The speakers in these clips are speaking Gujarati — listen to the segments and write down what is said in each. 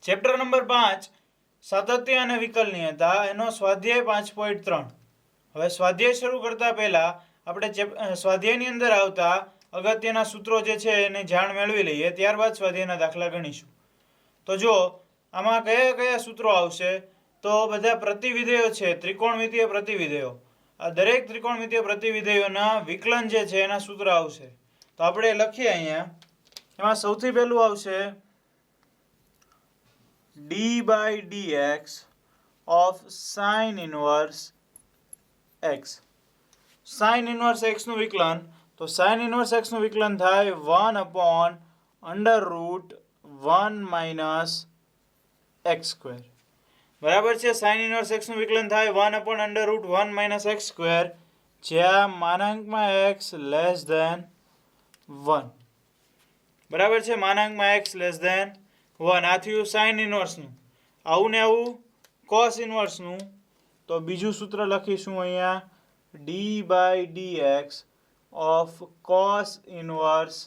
ચેપ્ટર નંબર 5 સાતત્ય અને વિકલનીયતા એનો સ્વાધ્યાય 5.3. હવે સ્વાધ્યાય શરૂ કરતા પહેલા આપણે સ્વાધ્યાયની અંદર આવતા અગત્યના સૂત્રો જે છે એને જાણ મેળવી લઈએ, ત્યારબાદ સ્વાધ્યાયના દાખલા ગણીશું. તો જો આમાં કયા કયા સૂત્રો આવશે, તો બધા પ્રતિવિધેયો છે, ત્રિકોણમિતીય પ્રતિવિધેયો. આ દરેક ત્રિકોણમિતીય પ્રતિવિધેયોના વિકલન જે છે એના સૂત્ર આવશે. તો આપણે લખીએ અહીંયા. એમાં સૌથી પહેલું આવશે d by dx of sin inverse x. sin inverse x નું વિકલન, તો sin inverse x નું વિકલન થાય 1 upon under root 1 minus x square. બરાબર છે. sin inverse x નું વિકલન થાય 1 upon under root 1 minus x square, જ્યાં માનાંકમાં x less than 1. બરાબર છે. માનાંકમાં x less than 1. આ થયું sin inverse નું. આવું ને આવું cos inverse નું. તો બીજું સૂત્ર લખીશું અહીંયા, d by dx of cos inverse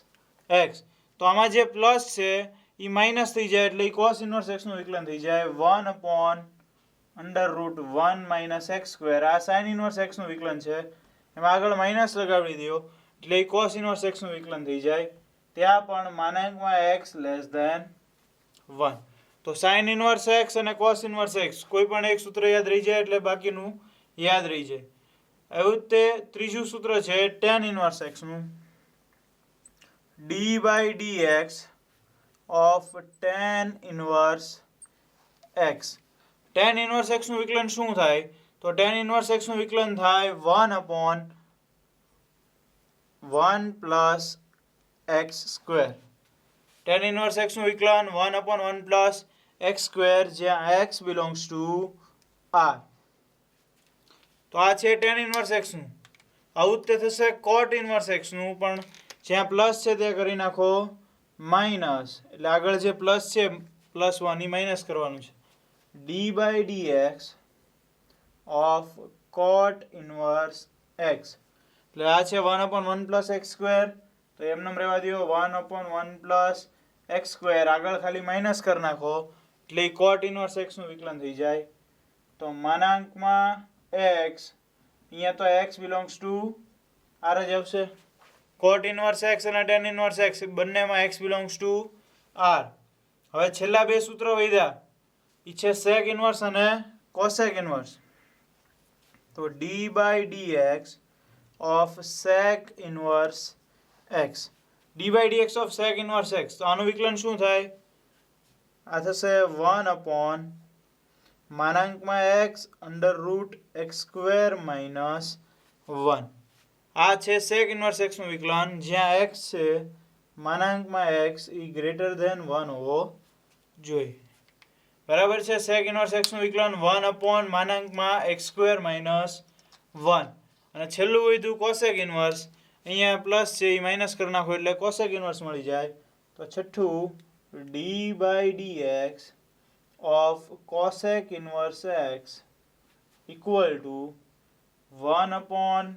x. તો આમાં જે પ્લસ છે એ માઇનસ થઈ જાય, એટલે cos inverse x નું વિકલન થઈ જાય 1 upon under root 1 minus x square. આ sin inverse x નું વિકલન છે, એમાં આગળ માઇનસ લગાવી દો એટલે cos inverse x નું વિકલન થઈ જાય, ત્યાં પણ માનાંકમાં x less than 1. તો sin inverse x અને cos inverse x કોઈ પણ એક સૂત્ર યાદ રહી જાય એટલે બાકીનું યાદ રહી જાય. એવું જ તે ત્રીજું સૂત્ર છે tan inverse x નું, d by dx of tan inverse x. tan inverse x નું વિકલન શું થાય? તો tan inverse x નું વિકલન થાય 1 upon 1 plus x square. tan inverse x નું વિકલન 1 upon 1 plus x square, જ્યાં x belongs to r. તો આ છે tan inverse x નું. આવું જ થશે cot inverse x નું, પણ જ્યાં પ્લસ છે તે કરી નાખો માઇનસ, એટલે આગળ જે પ્લસ છે +1 એ માઇનસ કરવાનું છે. d by dx of cot inverse x, એટલે આ છે 1 upon 1 plus x square. તો એમને રહેવા દો 1 upon 1 plus x square, આગળ ખાલી માઇનસ કરી નાખો એટલે cot inverse x નું વિકલન થઈ જાય. તો માનાંકમાં x, અહીંયા તો x belongs to r જ આવશે. cot inverse x અને tan inverse x બંનેમાં x belongs to r. હવે છેલ્લા બે સૂત્રો વધ્યા, એ છે sec inverse અને cosec inverse. તો d by dx of sec inverse x. d by dx of sec inverse x. તો આનું વિકલન શું થાય? આ થશે 1 upon માનાંકમાં x under root x square minus 1. આ છે sec inverse x નું વિકલન, જ્યાં x છે માનાંકમાં x એ greater than 1 હોવો જોઈએ. બરાબર છે. sec inverse x નું વિકલન 1 upon માનાંકમાં x square minus 1. અને છેલ્લું વધ્યું cosec inverse, અહીંયા પ્લસ છે એ માઇનસ કરી નાખો એટલે cosec inverse મળી જાય. તો છઠ્ઠું d by dx of cosec inverse x equal to 1 upon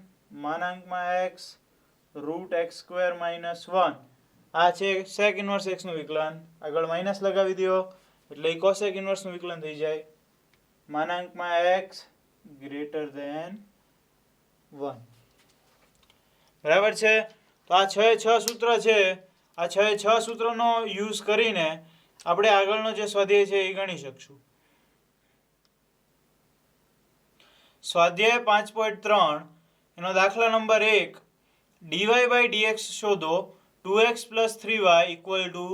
માનાંકમાં x root x square minus 1. આ છે sec inverse x નું વિકલન, આગળ માઇનસ લગાવી દો એટલે cosec inverse નું વિકલન થઈ જાય માનાંકમાં x greater than 1. બરાબર છે. તો આ 6 સૂત્ર છે. આ 6 સૂત્રનો યુઝ કરીને આપણે આગળનો જે સ્વાધ્યાય છે એ ગણી શકશું. સ્વાધ્યાય 5.3 એનો દાખલા નંબર 1, dy by dx શોધો 2x plus 3y equal to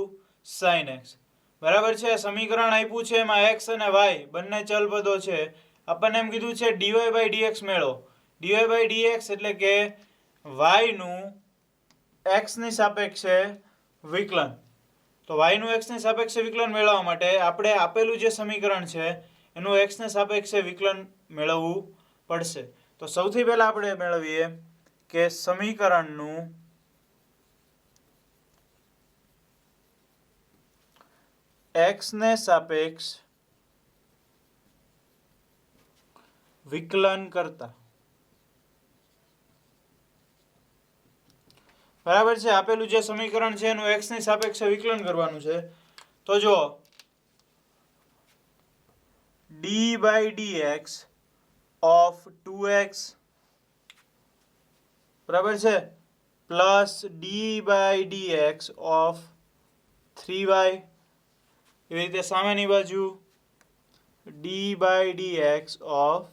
sin x. બરાબર છે. સમીકરણ આપ્યું છે, એમાં x અને y બંને ચલ પદો છે. આપણને એમ કીધું છે dy by dx મેળવો. dy by dx એટલે કે y નું x ની સાપેક્ષે વિકલન. તો y નું x ની સાપેક્ષે વિકલન મેળવવા માટે આપણે આપેલું જે સમીકરણ છે એનું x ને સાપેક્ષે વિકલન મેળવવું પડશે. તો સૌથી પહેલા આપણે મેળવીએ કે સમીકરણનું x ને સાપેક્ષ વિકલન કરતા. બરાબર છે. આપેલું જે સમીકરણ છે એનું x ની સાપેક્ષે વિકલન કરવાનું છે. તો જો D by dx of 2x બરાબર છે plus d by dx of 3y એવી રીતે સામેની બાજુ d by dx of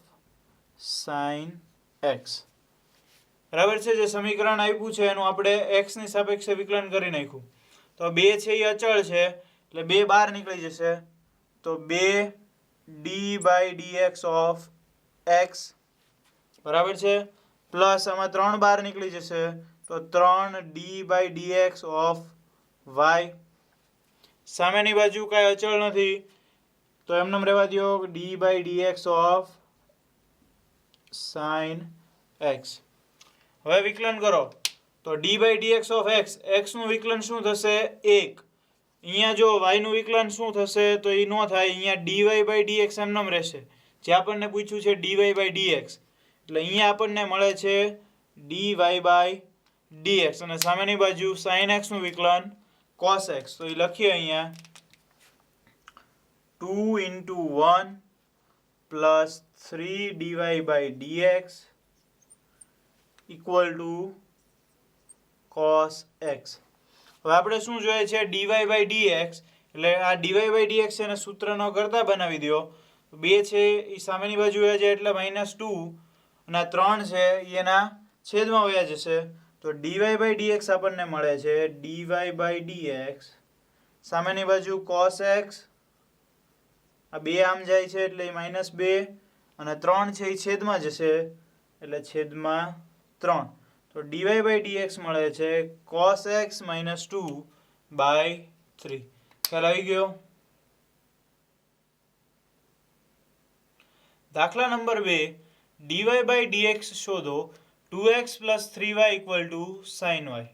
sine x બરાબર છે જે સમીકરણ આપ્યું છે એનું આપણે x ની સાપેક્ષે વિકલન કરી નાખ્યું તો 2 છે એ અચળ છે એટલે 2 બહાર નીકળી જશે તો 2 d by dx of x બરાબર છે પ્લસ આમાં 3 બહાર નીકળી જશે તો 3 d by dx of y સામેની બાજુ કાંઈ અચળ નથી તો એમને રહેવા દો d by dx of sine x હવે વિકલન કરો તો d by dx of x x નું વિકલન શું થશે 1 અહીંયા જો y નું વિકલન શું થશે તો એ ન થાય અહીંયા dy બાય dx એમનેમ રહેશે જે આપણને પૂછ્યું છે dy બાય dx એટલે અહીંયા આપણને મળે છે dy બાય dx અને સામેની બાજુ sin x નું વિકલન cos x તો એ લખીએ અહીંયા 2 into 1 plus 3 dy by dx equal to cos x હવે આપણે શું જોઈએ છે dy by dx એટલે આ dy by dx એને સૂત્રનો કરતા બનાવી દો 2 છે એ સામેની બાજુ વયા જાય એટલે -2 અને 3 છે એના છેદમાં વયા જશે તો dy by dx આપણને મળે છે dy by dx સામેની બાજુ cos x આ 2 આમ જાય છે એટલે -2 અને 3 છે એ છેદમાં જશે એટલે છેદમાં 3 તો dy by dx મળે છે cos x -2 by 3 ખ્યાલ આવી ગયો દાખલા નંબર 2 dy by dx શોધો 2x plus 3y equal to sin y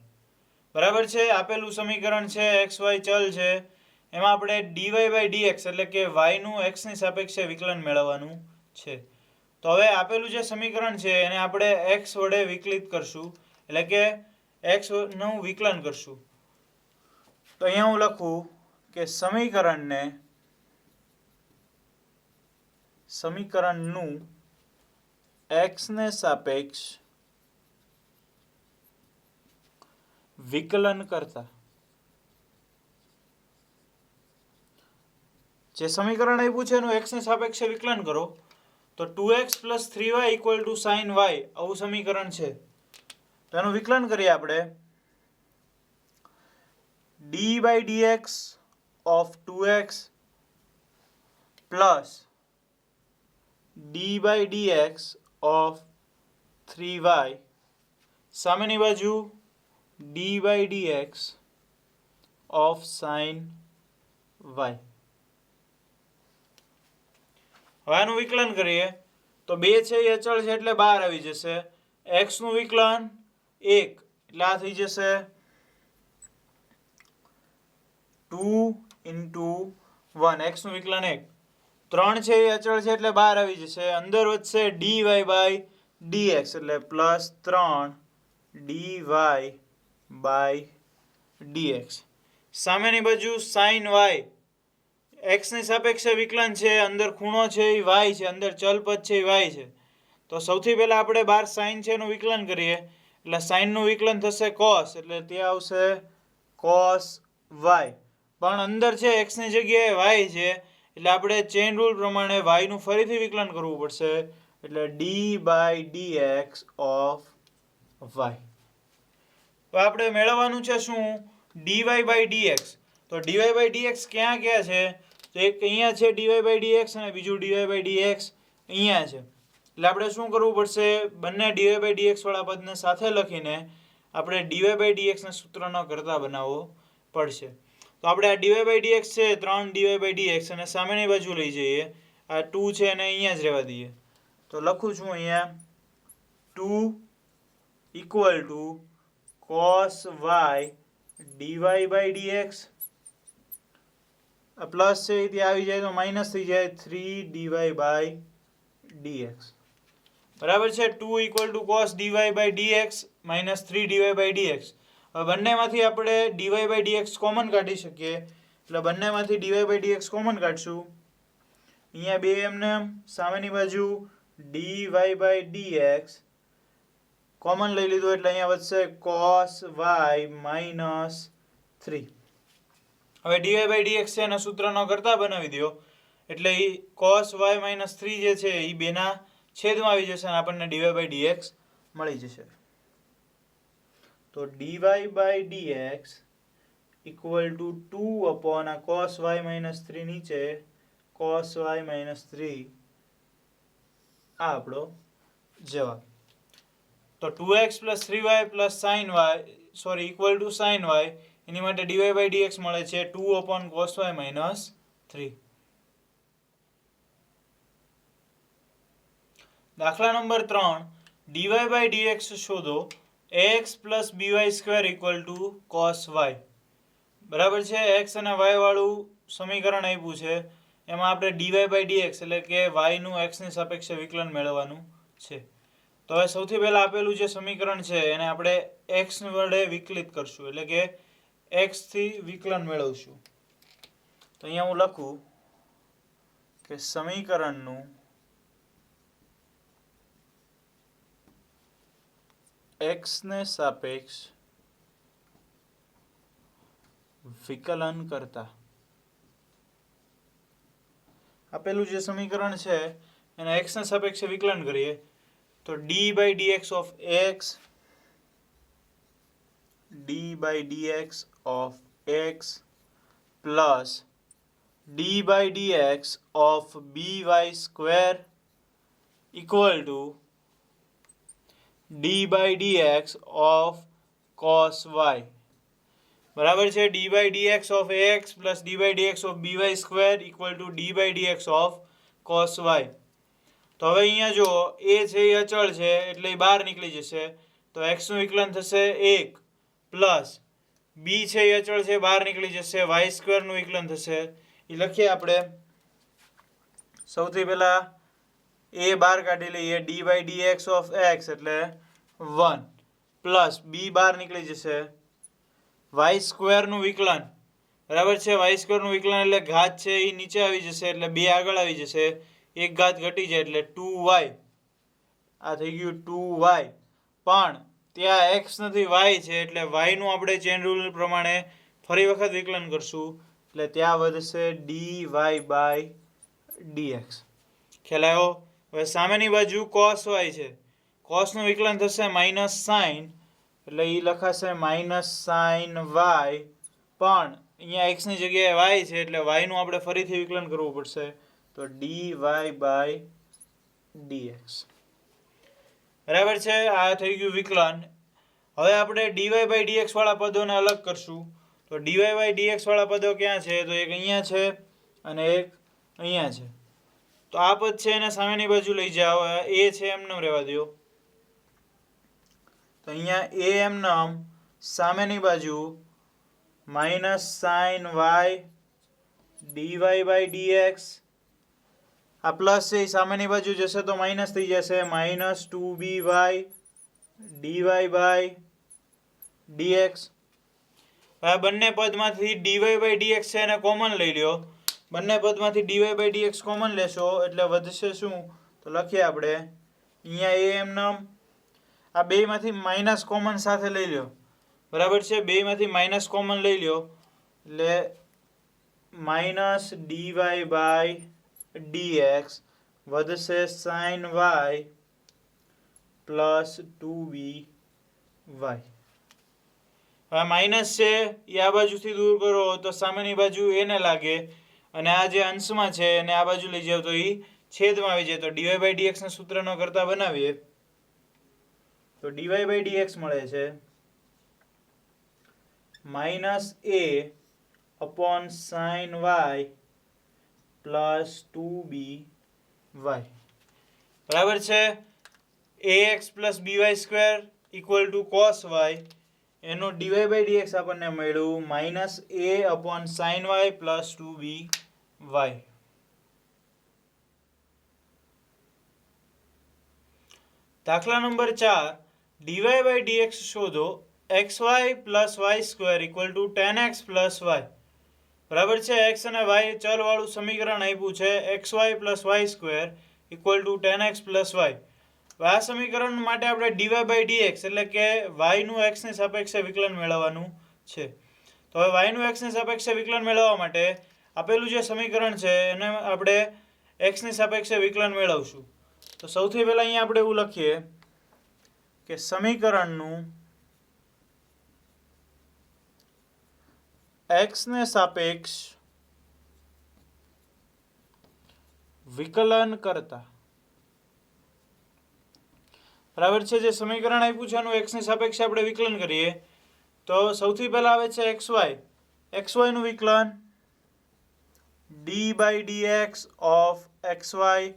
બરાબર છે આપેલું સમીકરણ છે xy ચલ છે એમાં આપણે dy by dx એટલે કે y નું x ની સાપેક્ષે વિકલન મેળવવાનું છે તો હવે આપેલું જે સમીકરણ છે એને આપણે x વડે વિકલિત કરશું એટલે કે x નું વિકલન કરશું તો અહીંયા હું લખું કે સમીકરણનું x ને સાપેક્ષ વિકલન કરતા જે સમીકરણ આપ્યું છે એનું x ની સાપેક્ષે વિકલન કરો તો 2x plus 3y equal to sin y આવું સમીકરણ છે તો એનું વિકલન કરીએ આપણે d by dx of 2x plus d by dx of 3y સામેની બાજુ d by dx of sin y હવે આનું વિકલન કરીએ તો 2 છે એ અચળ છે એટલે બહાર આવી જશે x નું વિકલન 1 એટલે આ થઈ જશે 2 into 1 x નું વિકલન 1 3 છે એ અચળ છે એટલે બહાર આવી જશે અંદર વધશે dy by dx એટલે +3 dy by dx સામેની બાજુ sin y x ની સાપેક્ષે વિકલન છે અંદર ખૂણો છે એ y છે અંદર ચલ પદ છે એ y છે તો સૌથી પહેલા આપણે બાર sin છે એનું વિકલન કરીએ એટલે sin નું વિકલન થશે cos એટલે તે આવશે cos y પણ અંદર છે x ની જગ્યાએ y છે એટલે આપણે ચેઇન રૂલ પ્રમાણે y નું ફરીથી વિકલન કરવું પડશે એટલે d by dx of y તો આપણે મેળવવાનું છે શું dy by dx તો dy by dx ક્યાં છે તો એક અહીંયા છે dy by dx અને બીજું dy by dx અહીંયા છે એટલે આપણે શું કરવું પડશે બંને dy by dx વાળા પદને સાથે લખીને આપણે dy by dx ને સૂત્રનો કરતા બનાવવો પડશે તો આપણે આ dy by dx છે 3 dy by dx અને સામેની બાજુ લઈ જઈએ આ 2 છે અને અહીંયા જ રહેવા દઈએ તો લખું છું અહીંયા 2 equal to cos y dy by dx આ પ્લસ છે એ આવી જાય તો માઇનસ થઈ જાય 3 dy by dx બરાબર છે 2 equal to cos dy by dx minus 3 dy by dx હવે બંનેમાંથી આપણે dy by dx કોમન કાઢી શકીએ એટલે બંનેમાંથી dy by dx કોમન કાઢશું અહીંયા બે એમને સામેની બાજુ dy by dx કોમન લઈ લીધું એટલે અહીંયા વધશે cos y minus 3. હવે dy by dx છે એના સૂત્રનો કરતા બનાવી દો એટલે એ cos y minus 3 જે છે એ બેના છેદમાં આવી જશે અને આપણને dy by dx મળી જશે. તો dy by dx equal to 2 upon a cos y minus 3 નીચે cos y minus 3 આ આપણો જવાબ. તો 2x plus 3y plus sin y equal to sin y એની માટે dy by dx મળે છે 2 upon cos y minus 3. દાખલા નંબર 3 dy by dx શોધો ax plus by square equal to cos y. બરાબર છે, x અને y વાળું સમીકરણ આપ્યું છે એમાં આપણે dy by dx એટલે કે y નું x ની સાપેક્ષે વિકલન મેળવવાનું છે. તો હવે સૌથી પહેલા આપેલું જે સમીકરણ છે એને આપણે x વડે વિકલિત કરશું એટલે કે x થી વિકલન મેળવશું. તો અહીંયા હું લખું કે સમીકરણનું x ને સાપેક્ષ વિકલન કરતા આપેલું જે સમીકરણ છે એને x ના સાપેક્ષે વિકલન કરીએ તો d by dx of x plus d by dx of by square equal to d by dx of cos y. બરાબર છે, d by dx of x plus d by dx of by square equal to d by dx of cos y. તો હવે અહીંયા જો a છે એ અચળ છે એટલે એ બહાર નીકળી જશે તો x નું વિકલન થશે 1 પ્લસ b છે એ અચળ છે બહાર નીકળી જશે y સ્ક્વેર નું વિકલન થશે. એ લખીએ આપણે સૌથી પહેલા a બહાર કાઢી લઈએ d by dx of x એટલે 1 પ્લસ b બહાર નીકળી જશે y સ્ક્વેર નું વિકલન. બરાબર છે, y સ્ક્વેર નું વિકલન એટલે ઘાત છે એ નીચે આવી જશે એટલે 2 આગળ આવી જશે, એક ઘાત ઘટી જાય એટલે 2y. આ થઈ ગયું 2y પણ ત્યાં x નથી y છે એટલે y નું આપણે ચેન રૂલ પ્રમાણે ફરી વખત વિકલન કરશું એટલે ત્યાં વધશે dy by dx. ખ્યાલ આવ્યો? હવે સામેની બાજુ cos y છે, cos નું વિકલન થશે માઇનસ sin એટલે એ લખાશે માઇનસ sin y પણ અહીંયા x ની જગ્યાએ y છે એટલે y નું આપણે ફરીથી વિકલન કરવું પડશે તો dy by dx. બરાબર છે, આ થઈ ગયું વિકલન. હવે આપણે dy by dx વાળા પદોને અલગ કરશું તો dy by dx વાળા પદો ક્યાં છે તો એક અહીંયા છે અને એક અહીંયા છે. તો આ પદ છે એને સામેની બાજુ લઈ જાઓ, a છે એમને રહેવા દો તો અહીંયા a એમને સામેની બાજુ minus sin y dy by dx આ પ્લસ છે સામેની બાજુ જશે તો માઇનસ થઈ જશે minus 2by dy by dx. આ બંને પદમાંથી dy by dx છે એને કોમન લઈ લ્યો, બંને પદમાંથી dy by dx કોમન લેશો એટલે વધશે શું તો લખીએ આપણે અહીંયા a એમને આ બેમાંથી માઇનસ કોમન સાથે લઈ લ્યો. બરાબર છે, બેમાંથી માઇનસ કોમન લઈ લ્યો એટલે માઇનસ dy by dx વધશે sin y પ્લસ 2by. હવે માઇનસ છે એ આ બાજુથી દૂર કરો તો સામેની બાજુ એને લાગે અને આ જે અંશમાં છે એને આ બાજુ લઈ જાવ તો એ છેદમાં આવી જાય તો dy by dx ના સૂત્રનો કરતા બનાવીએ તો dy by dx મળે છે minus a upon sin y plus 2by. બરાબર છે, ax plus by square equal to cos y એનો dy by dx આપણને મળ્યું minus a upon sin y plus 2by. દાખલા નંબર 4 dy by dx શોધો xy plus y square equal to 10x plus y. બરાબર છે. એક્સ અને વાય ચલવાળું સમીકરણ આપ્યું છે x y plus y square equal to 10x plus y. આ સમીકરણ માટે આપણે ડીવાય બાય ડીએક્સ એટલે કે વાયનું એક્સની સાપેક્ષે વિકલન મેળવવાનું છે. તો હવે વાયનું એક્સની સાપેક્ષે વિકલન મેળવવા માટે આપેલું જે સમીકરણ છે એને આપણે એક્સની સાપેક્ષે વિકલન મેળવશું. તો સૌથી પહેલાં અહીંયા આપણે એવું લખીએ કે સમીકરણનું એક્સને સાપેક્ષ વિકલન કરતા, બરાબર છે. જે સમીકરણ આપ્યું છે એનું એક્સની સાપેક્ષે આપણે વિકલન કરીએ તો સૌથી પહેલા આવે છે એક્સ વાયનું વિકલન d by dx of x y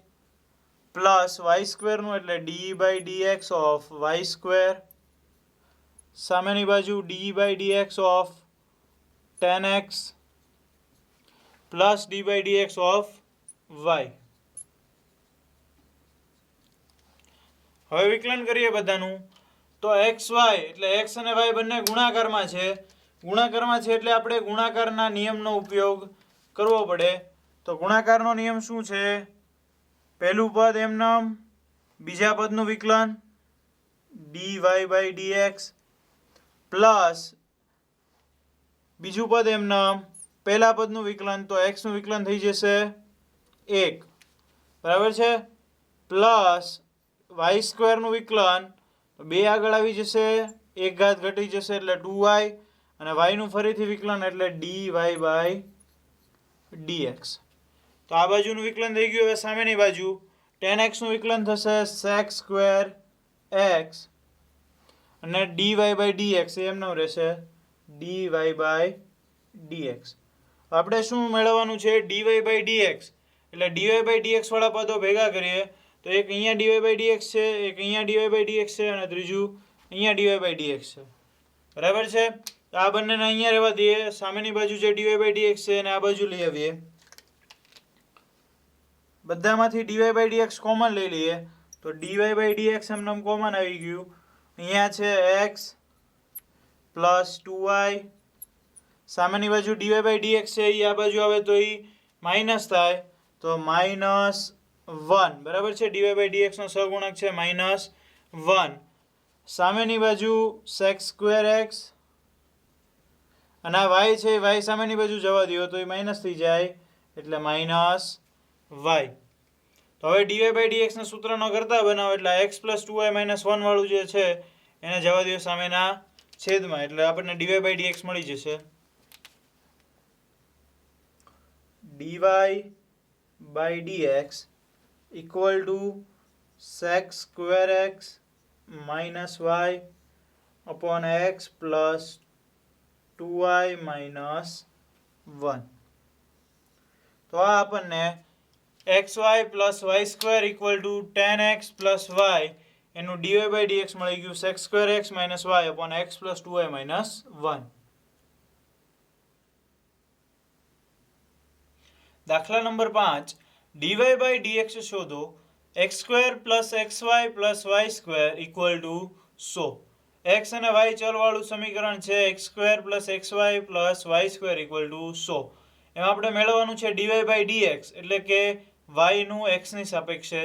plus y સ્ક્વેરનું એટલે d by dx of y square, સામેની બાજુ d by dx of 10x plus d by dx of y. હવે વિકલન કરીએ બધાનું તો એક્સ વાય એટલે એક્સ અને વાય બંને ગુણાકારમાં છે એટલે આપણે ગુણાકારના નિયમનો ઉપયોગ કરવો પડે. તો ગુણાકારનો નિયમ શું છે? પહેલું પદ એમનામ, બીજા પદનું વિકલન dy બાય dx પ્લસ બીજું પદ એમનામ, પહેલા પદનું વિકલન તો x નું વિકલન થઈ જશે 1, બરાબર છે, પ્લસ વાય સ્ક્વેરનું વિકલન 2 આગળ આવી જશે, 1 ઘાત ઘટી જશે એટલે 2y અને વાયનું ફરીથી વિકલન એટલે dy બાય dx. તો આ બાજુનું વિકલન થઈ ગયું. હવે સામેની બાજુ 10x નું વિકલન થશે sec સ્ક્વેર x અને dy બાય dx એમનું રહેશે dy બાય dx. આપણે શું મેળવવાનું છે? dy બાય dx એટલે dy બાય dx વાળા પદો ભેગા કરીએ તો એક અહીંયા dy બાય dx છે, એક અહીંયા dy બાય dx છે અને ત્રીજું અહીંયા dy બાય dx છે, બરાબર છે. તો આ બંનેને અહીંયા રહેવા દઈએ. સામેની બાજુ જે dy બાય dx છે એને આ બાજુ લઈ આવીએ. બધામાંથી dy બાય dx કોમન લઈ લઈએ તો dy બાય dx એમનેમ કોમન આવી ગયું. અહીંયા છે x પ્લસ 2y, સામેની બાજુ dy બાય dx છે એ આ બાજુ આવે તો એ માઇનસ થાય તો -1, બરાબર છે. dy બાય dx નો સહગુણક છે -1. સામેની બાજુ sec સ્ક્વેર x અને આ y છે, y સામેની બાજુ જવા દો તો એ માઇનસ થઈ જાય એટલે -y. તો હવે dy બાય dx ના સૂત્રનો કરતા બનાવો એટલે x પ્લસ 2y માઇનસ 1 વાળું જે છે એને જવા દો સામેના છેદમાં એટલે આપણને dy બાય dx મળી જશે. dy by dx equal to sec square x minus y upon x plus 2y minus 1. તો આ આપણને xy plus y square equal to 10x plus y એનું dy બાય dx મળી ગયું sec square x minus y upon x plus 2y minus 1. દાખલા નંબર 5 dy બાય dx શોધો. x square plus xy plus y square equal to 100. x અને y ચલવાળું સમીકરણ છે x square plus xy plus y square equal to 100. એમાં આપણે મેળવવાનું છે dy બાય dx એટલે કે y નું x ની સાપેક્ષે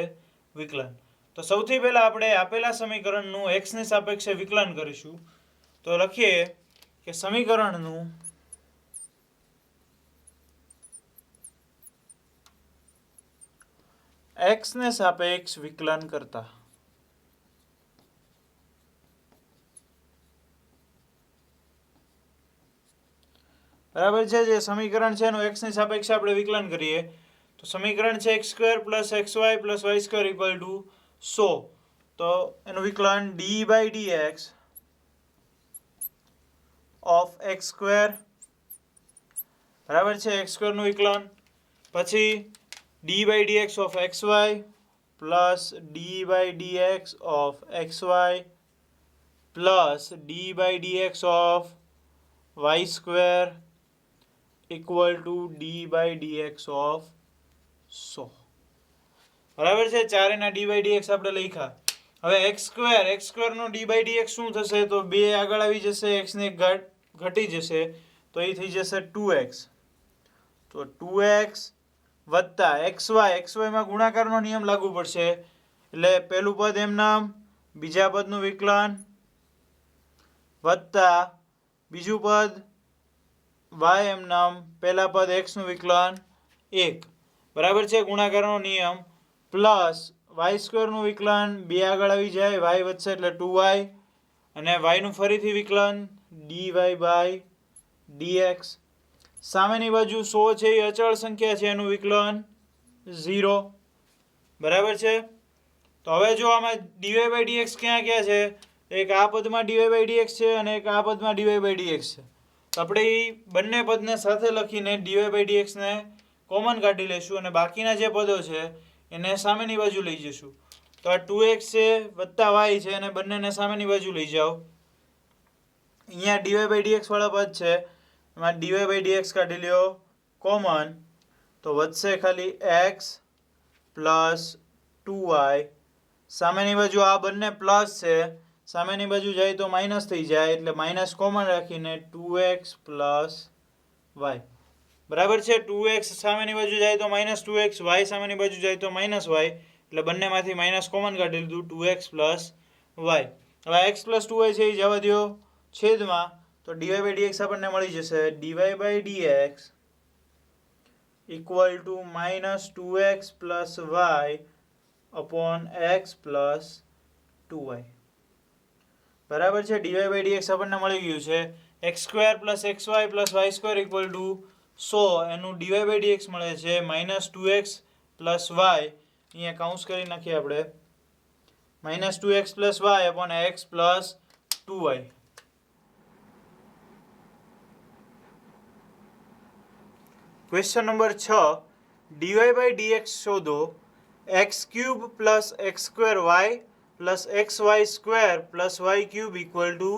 વિકલન. તો સૌથી પહેલા આપણે આપેલા સમીકરણનું x ની સાપેક્ષે વિકલન કરીશું. તો લખીએ કે સમીકરણનું x ને સાપેક્ષ વિકલન કરતા, બરાબર છે. જે સમીકરણ છે એનું x ની સાપેક્ષે આપણે વિકલન કરીએ તો સમીકરણ છે x square plus xy plus y square equal to 100. તો એનું વિકલન dy by dx of x square, બરાબર છે, x સ્ક્વેરનું વિકલન, પછી dy by dx of xy plus dy by dx of xy plus dy by dx of y square equal to dy by dx of 100, બરાબર છે. ચારેના dy બાય dx આપણે લખ્યા. હવે x સ્ક્વેરનો dy બાય dx શું થશે? તો 2 આગળ આવી જશે, x ને ઘટી જશે તો એ થઈ જશે 2x તો 2x વત્તા xy માં ગુણાકારનો નિયમ લાગુ પડશે એટલે પહેલું પદ એમ નામ બીજા પદનું વિકલન વત્તા બીજું પદ y એમ નામ પહેલા પદ x નું વિકલન 1 બરાબર છે ગુણાકારનો નિયમ પ્લસ y² નું વિકલન 2 આગળ આવી જાય y વધશે એટલે 2y અને y નું ફરીથી વિકલન dy by dx સામેની બાજુ 100 છે એ અચળ સંખ્યા છે એનું વિકલન 0 બરાબર છે તો હવે જો આમાં dy by dx ક્યાં ક્યાં છે એક આ પદમાં dy by dx છે અને એક આ પદમાં dy by dx છે તો આપણે એ બંને પદને સાથે લખીને dy by dx ને કોમન કાઢી લઈશું અને બાકીના જે પદો છે એને સામેની બાજુ લઈ જઈશું તો આ 2x છે વત્તા y છે અને બંનેને સામેની બાજુ લઈ જાઓ અહીંયા dy by dx વાળા પદ છે એમાં dy by dx કાઢી લ્યો કોમન તો વધશે ખાલી x પ્લસ 2y સામેની બાજુ આ બંને પ્લસ છે સામેની બાજુ જાય તો માઇનસ થઈ જાય એટલે માઇનસ કોમન રાખીને 2x પ્લસ y બરાબર છે 2x સામેની બાજુ જાય તો માઇનસ 2x y સામેની બાજુ જાય તો માઇનસ y એટલે બંનેમાંથી માઇનસ કોમન કાઢી લીધું 2x પ્લસ y હવે x પ્લસ 2y છે એ જવા દો છેદમાં તો dy by dx આપણને મળી જશે dy by dx equal to minus 2x plus y upon x plus 2y બરાબર છે dy by dx આપણને મળી ગયું છે x² plus xy plus y² equal to 100 એનું dy by dx મળે છે માઇનસ 2x પ્લસ y અહીંયા કાઉન્સ કરી નાખીએ આપણે minus 2x plus y upon x plus 2y question number 6 dy by dx શોધો x³ plus x²y plus xy² plus y³ equal to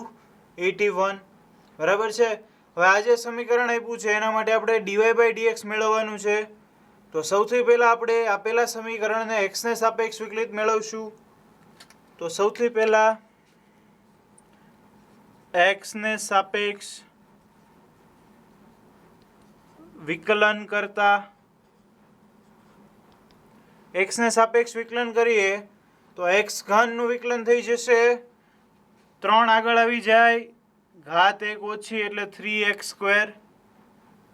81 બરાબર છે હવે આ જે સમીકરણ આપ્યું છે એના માટે આપણે dy by dx મેળવવાનું છે તો સૌથી પહેલા આપણે આપેલા સમીકરણને x ને સાપેક્ષ વિકલિત મેળવશું તો સૌથી પહેલા x ને સાપેક્ષ વિકલન કરતા x ને સાપેક્ષ વિકલન કરીએ તો x ઘનનું વિકલન થઈ જશે 3 આગળ આવી જાય ઘાત 1 ઓછી એટલે 3x²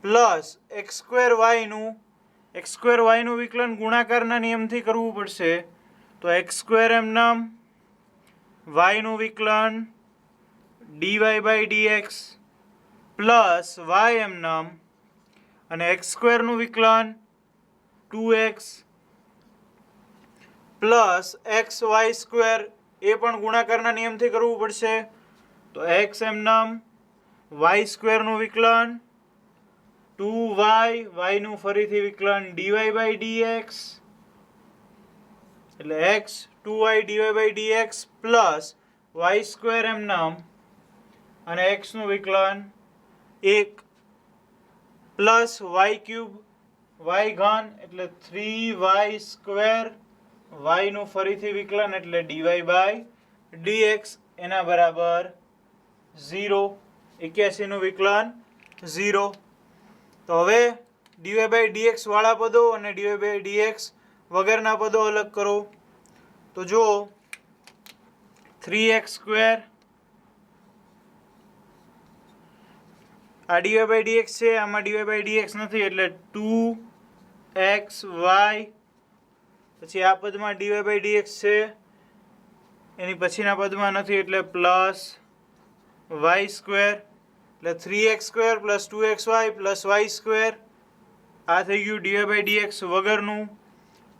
પ્લસ x² નું વિકલન ગુણાકારના નિયમથી કરવું પડશે તો x² એમ નામ y નું વિકલન dy by dx plus y એમ નામ અને x² નું વિકલન 2x પ્લસ xy² એ પણ ગુણાકારના નિયમથી કરવું પડશે તો x એમ નામ y² નું વિકલન 2y y નું ફરીથી વિકલન dy by dx એટલે x 2y dy by dx plus y² એમ નામ અને x નું વિકલન 1 પ્લસ y³ y ઘન એટલે 3y² y નું ફરીથી વિકલન એટલે dy by dx એના બરાબર 0 81 નું વિકલન 0 તો હવે dy by dx વાળા પદો અને dy by dx વગરના પદો અલગ કરો તો જો 3x² આ dy by dx છે આમાં dy by dx નથી એટલે 2xy પછી આ પદમાં dy by dx છે એની પછીના પદમાં નથી એટલે પ્લસ y² એટલે 3x² plus 2xy plus y² આ થઈ ગયું dy by dx વગરનું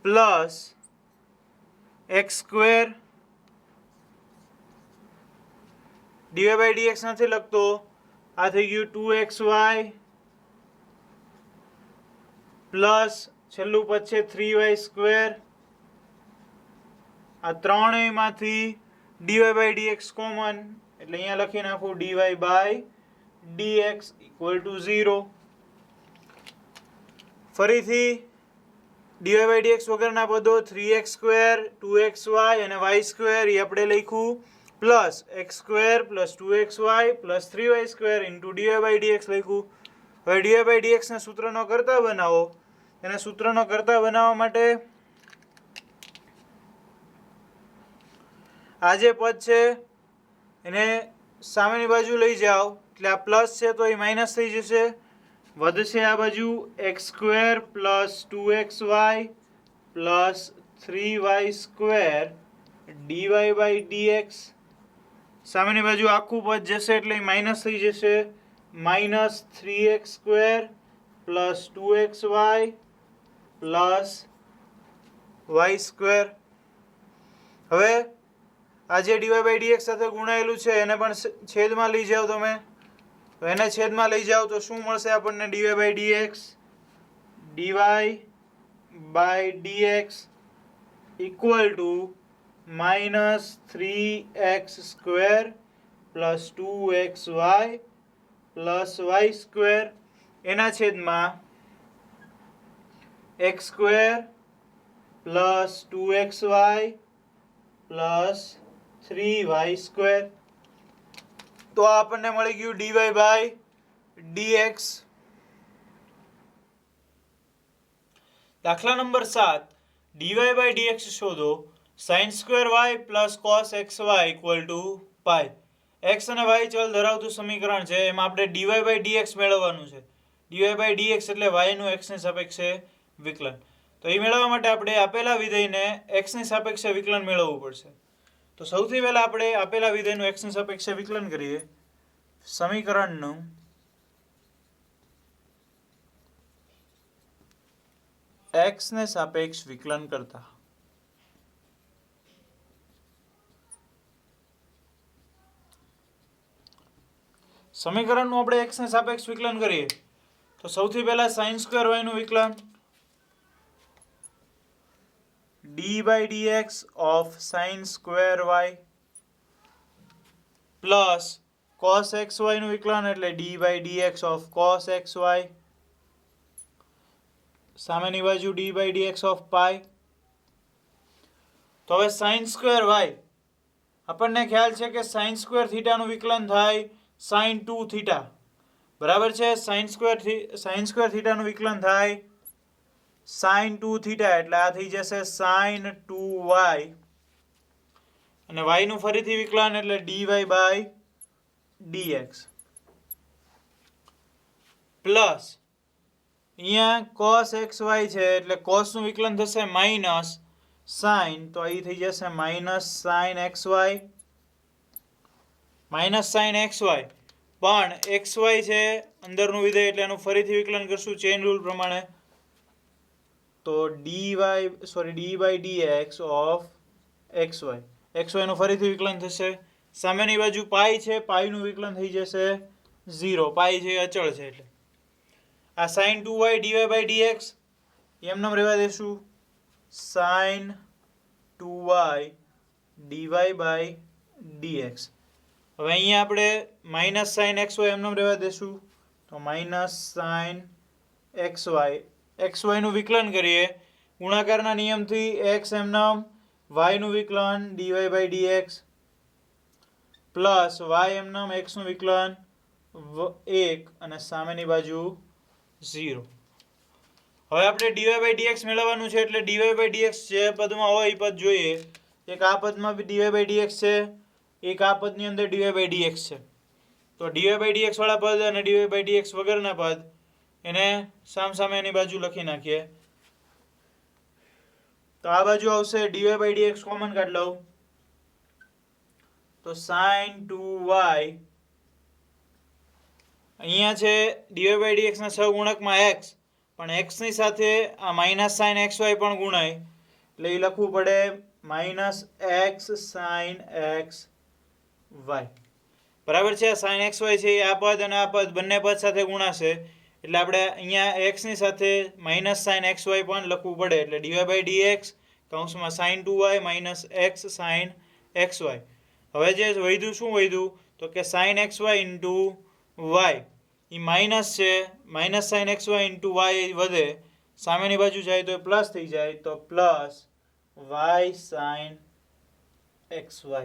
plus x² dy by dx નથી લખતો આ થઈ ગયું 2xy પ્લસ છેલ્લું પદ છે 3y² આ ત્રણેયમાંથી dy by dx કોમન એટલે અહીંયા લખી નાખું dy by dx equal to 0 ફરીથી dy by dx વગરના પદો 3x² 2xy અને y² એ આપણે લખ્યું plus x² plus 2xy plus 3y² into dy by dx લખ્યું હવે dy બાય dx ને સૂત્રનો કરતા બનાવો. એને સૂત્રનો કરતા બનાવવા માટે આ જે પદ છે એને સામેની બાજુ લઈ જાઓ એટલે આ પ્લસ છે તો એ માઇનસ થઈ જશે. વધશે આ બાજુ x square plus 2xy plus 3y² dy by dx. સામેની બાજુ આખું પદ જશે એટલે માઇનસ થઈ જશે. Minus 3x² plus 2xy plus y². હવે આ જે dy બાય dx સાથે ગુણાયેલું છે એને પણ છેદમાં લઈ જાઓ તમે. તો એને છેદમાં લઈ જાઓ તો શું મળશે આપણને? dy by dx. dy by dx equal to minus 3x² plus 2xy plus y². એના છેદમાં x² plus 2xy plus 3y². તો આપણને મળી ગયું dy બાય dx. દાખલા નંબર 7 dy બાય dx શોધો. sin² y plus cos xy equal to pi. x અને y ચલ ધરાવતું સમીકરણ છે. એમાં આપણે dy બાય dx મેળવવાનું છે. dy બાય dx એટલે y નું x ની સાપેક્ષે વિકલન. તો એ મેળવવા માટે આપણે આપેલા વિધેયને x ની સાપેક્ષે વિકલન મેળવવું પડશે. તો સૌથી પહેલા આપણે આપેલા વિધેયનું x ની સાપેક્ષે વિકલન કરીએ. સમીકરણનું x ને સાપેક્ષ વિકલન કરતા સમીકરણનું આપણે x ને સાપેક્ષ વિકલન કરીએ તો સૌથી પહેલા sin² y નું વિકલન d by dx of sin² y plus cos xy નું વિકલન એટલે d by dx of cos xy. સામેની બાજુ d by dx of પાઈ. તો હવે sin² y આપણને ખ્યાલ છે કે sin² θ નું વિકલન થાય sin 2 થીટા. બરાબર છે. sin² θ નું વિકલન થાય sin 2 થીટા એટલે આ થઈ જશે sin 2y અને y નું ફરીથી વિકલન એટલે dy by dx પ્લસ અહીંયા cos xy છે એટલે cos નું વિકલન થશે માઇનસ sin. તો અહીં થઈ જશે minus sin xy minus sin xy. પણ xy છે અંદરનું વિધેય એટલે એનું ફરીથી વિકલન કરશું ચેન રૂલ પ્રમાણે. તો d by dx of xy. xy નું ફરીથી વિકલન થશે. સામેની બાજુ પાઈ છે પાઈનું વિકલન થઈ જશે 0. પાઈ છે અચળ છે એટલે આ sin 2y dy by dx એમનેમ રહેવા દેશું. sin 2y dy by dx. હવે અહીંયા આપણે માઇનસ sin xy એમનેમ રહેવા દેશું. તો માઇનસ sin xy નું વિકલન કરીએ ગુણાકારના નિયમથી x એમનેમ y નું વિકલન dy by dx plus y એમનેમ x નું વિકલન 1 અને સામેની બાજુ 0. હવે આપણે dy by dx મેળવવાનું છે એટલે dy by dx જે પદમાં હોય એ પદ જોઈએ. એક આ પદમાં બી dy by dx છે, એક આ પદની અંદર dy by dx છે. તો dy by dx વાળા પદ અને dy by dx વગરના પદ એને સામસામેની બાજુ લખી નાખીએ. તો આ બાજુ આવશે dy by dx કોમન કાઢ લઉં તો sin 2y અહીંયા છે dy by dx ના સહગુણકમાં x પણ x ની સાથે આ માઇનસ sin xy પણ ગુણાય એટલે એ લખવું પડે માઇનસ x sin xy. બરાબર છે. sin xy છે આ પદ અને આ પદ બંને પદ સાથે ગુણાશે એટલે આપણે અહીંયા x ની સાથે માઇનસ sin xy પણ લખવું પડે એટલે dy by dx કૌંસમાં sin 2y minus x sin xy. હવે જે વધ્યું શું વધ્યું તો કે sin xy ઇન્ટુ y એ માઇનસ છે. Minus sin xy into y વધે સામેની બાજુ જાય તો પ્લસ થઈ જાય તો પ્લસ y sin xy.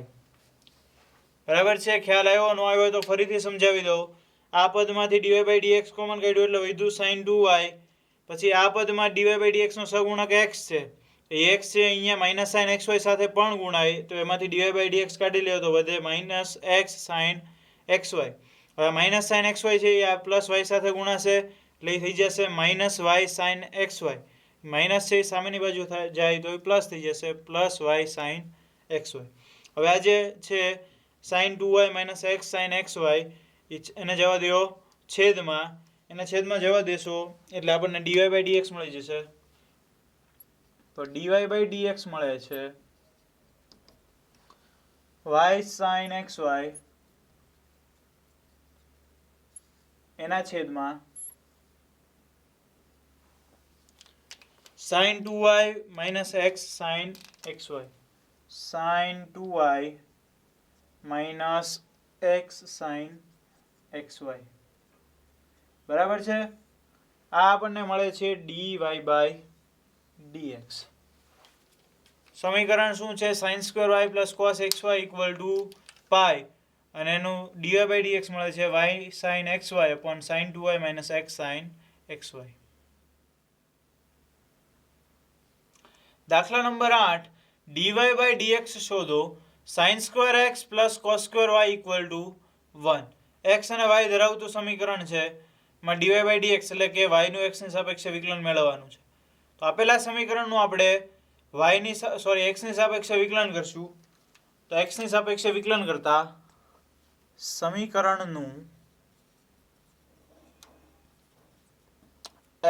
બરાબર છે. ખ્યાલ આવ્યો ન આવ્યો તો ફરીથી સમજાવી દઉં. આ પદમાંથી dy/dx કોમન કાઢ્યું એટલે વધ્યું sin 2y. પછી આ પદમાં dy/dx નો સહગુણક x છે. એ x છે અહીંયા માઇનસ sin xy સાથે પણ ગુણાય તો એમાંથી dy/dx કાઢી લે તો વધે માઇનસ x sin xy. હવે માઇનસ sin xy છે એ આ પ્લસ y સાથે ગુણાશે એટલે થઈ જશે minus y sin xy. Minus છે સામેની બાજુ જાય તો એ પ્લસ થઈ જશે પ્લસ y sin xy. હવે આ જે છે sin 2y minus x sin xy એને જવા દો છેદમાં. એને છેદમાં જવા દેશો એટલે આપણને dy/dx મળી જશે. તો dy/dx મળે છે y sin xy એના છેદમાં sin 2y minus x sin xy. sin 2y minus x sin xy બરાબર છે. આ આપણને મળે છે dy/dx. સમીકરણ શું છે? sin square y plus cos xy equal to pi અને એનું dy/dx મળે છે y sin xy upon sin 2y minus x sin xy. દાખલા નંબર 8 dy/dx શોધો. sin square x plus cos square y equal to 1. x અને y ધરાવતું સમીકરણ છે. માં dy/dx એટલે કે y નું x ની સાપેક્ષે વિકલન મેળવવાનું છે. તો આપેલા સમીકરણનું આપણે x ની સાપેક્ષે વિકલન કરશું. તો x ની સાપેક્ષે વિકલન કરતા સમીકરણનું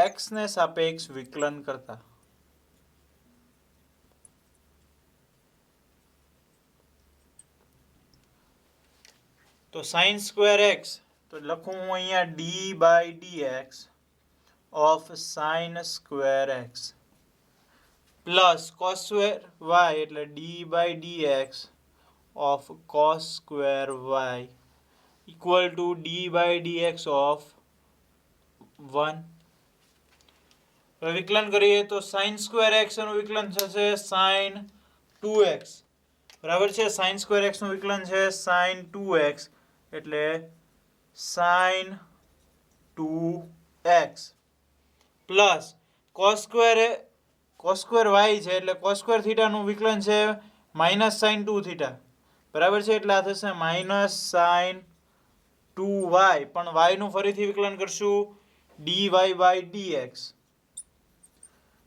x ને સાપેક્ષ વિકલન કરતા તો sin square x તો લખું હું અહીંયા d/dx of sin square x plus cos square y એટલે d/dx of cos square y equal to d/dx of 1. હવે વિકલન કરીએ તો sin square x નું વિકલન થશે sin 2x. બરાબર છે. sin square x નું વિકલન છે sin 2x એટલે sin 2x plus cos square y છે એટલે cos square થીટા નું વિકલન છે માઇનસ sin 2 થીટા. બરાબર છે. એટલે આ થશે માઇનસ sin 2y પણ y નું ફરીથી વિકલન કરશું dy/dx.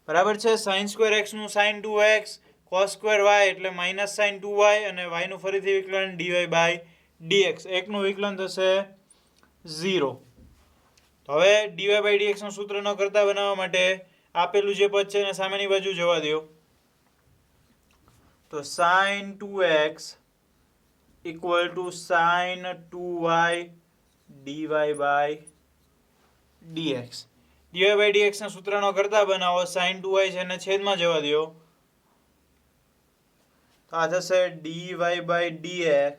બરાબર છે. sin square x નું sin 2x cos square y એટલે માઇનસ sin 2y અને y નું ફરીથી વિકલન dy/dx. એકનું વિકલન થશે 0. તો હવે dy/dx નું સૂત્ર ન કરતા બનાવવા માટે આપેલું જે પદ છે એને સામેની બાજુ જવા દો. તો sin 2x equal to sin 2y dy/dx. dy/dx ના સૂત્ર ન કરતા બનાવો. sin 2y છે એને છેદમાં જવા દો. તો આ થશે dy/dx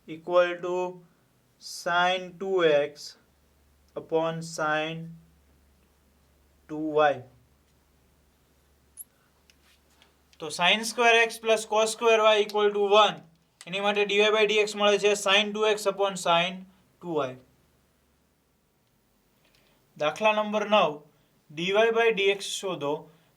equal to sin 2x upon sin 2y. તો sin square x plus cos square y equal to 1 એની માટે dy/dx મળે છે sin 2x upon sin 2y. દાખલા નંબર 9 dy/dx શોધો.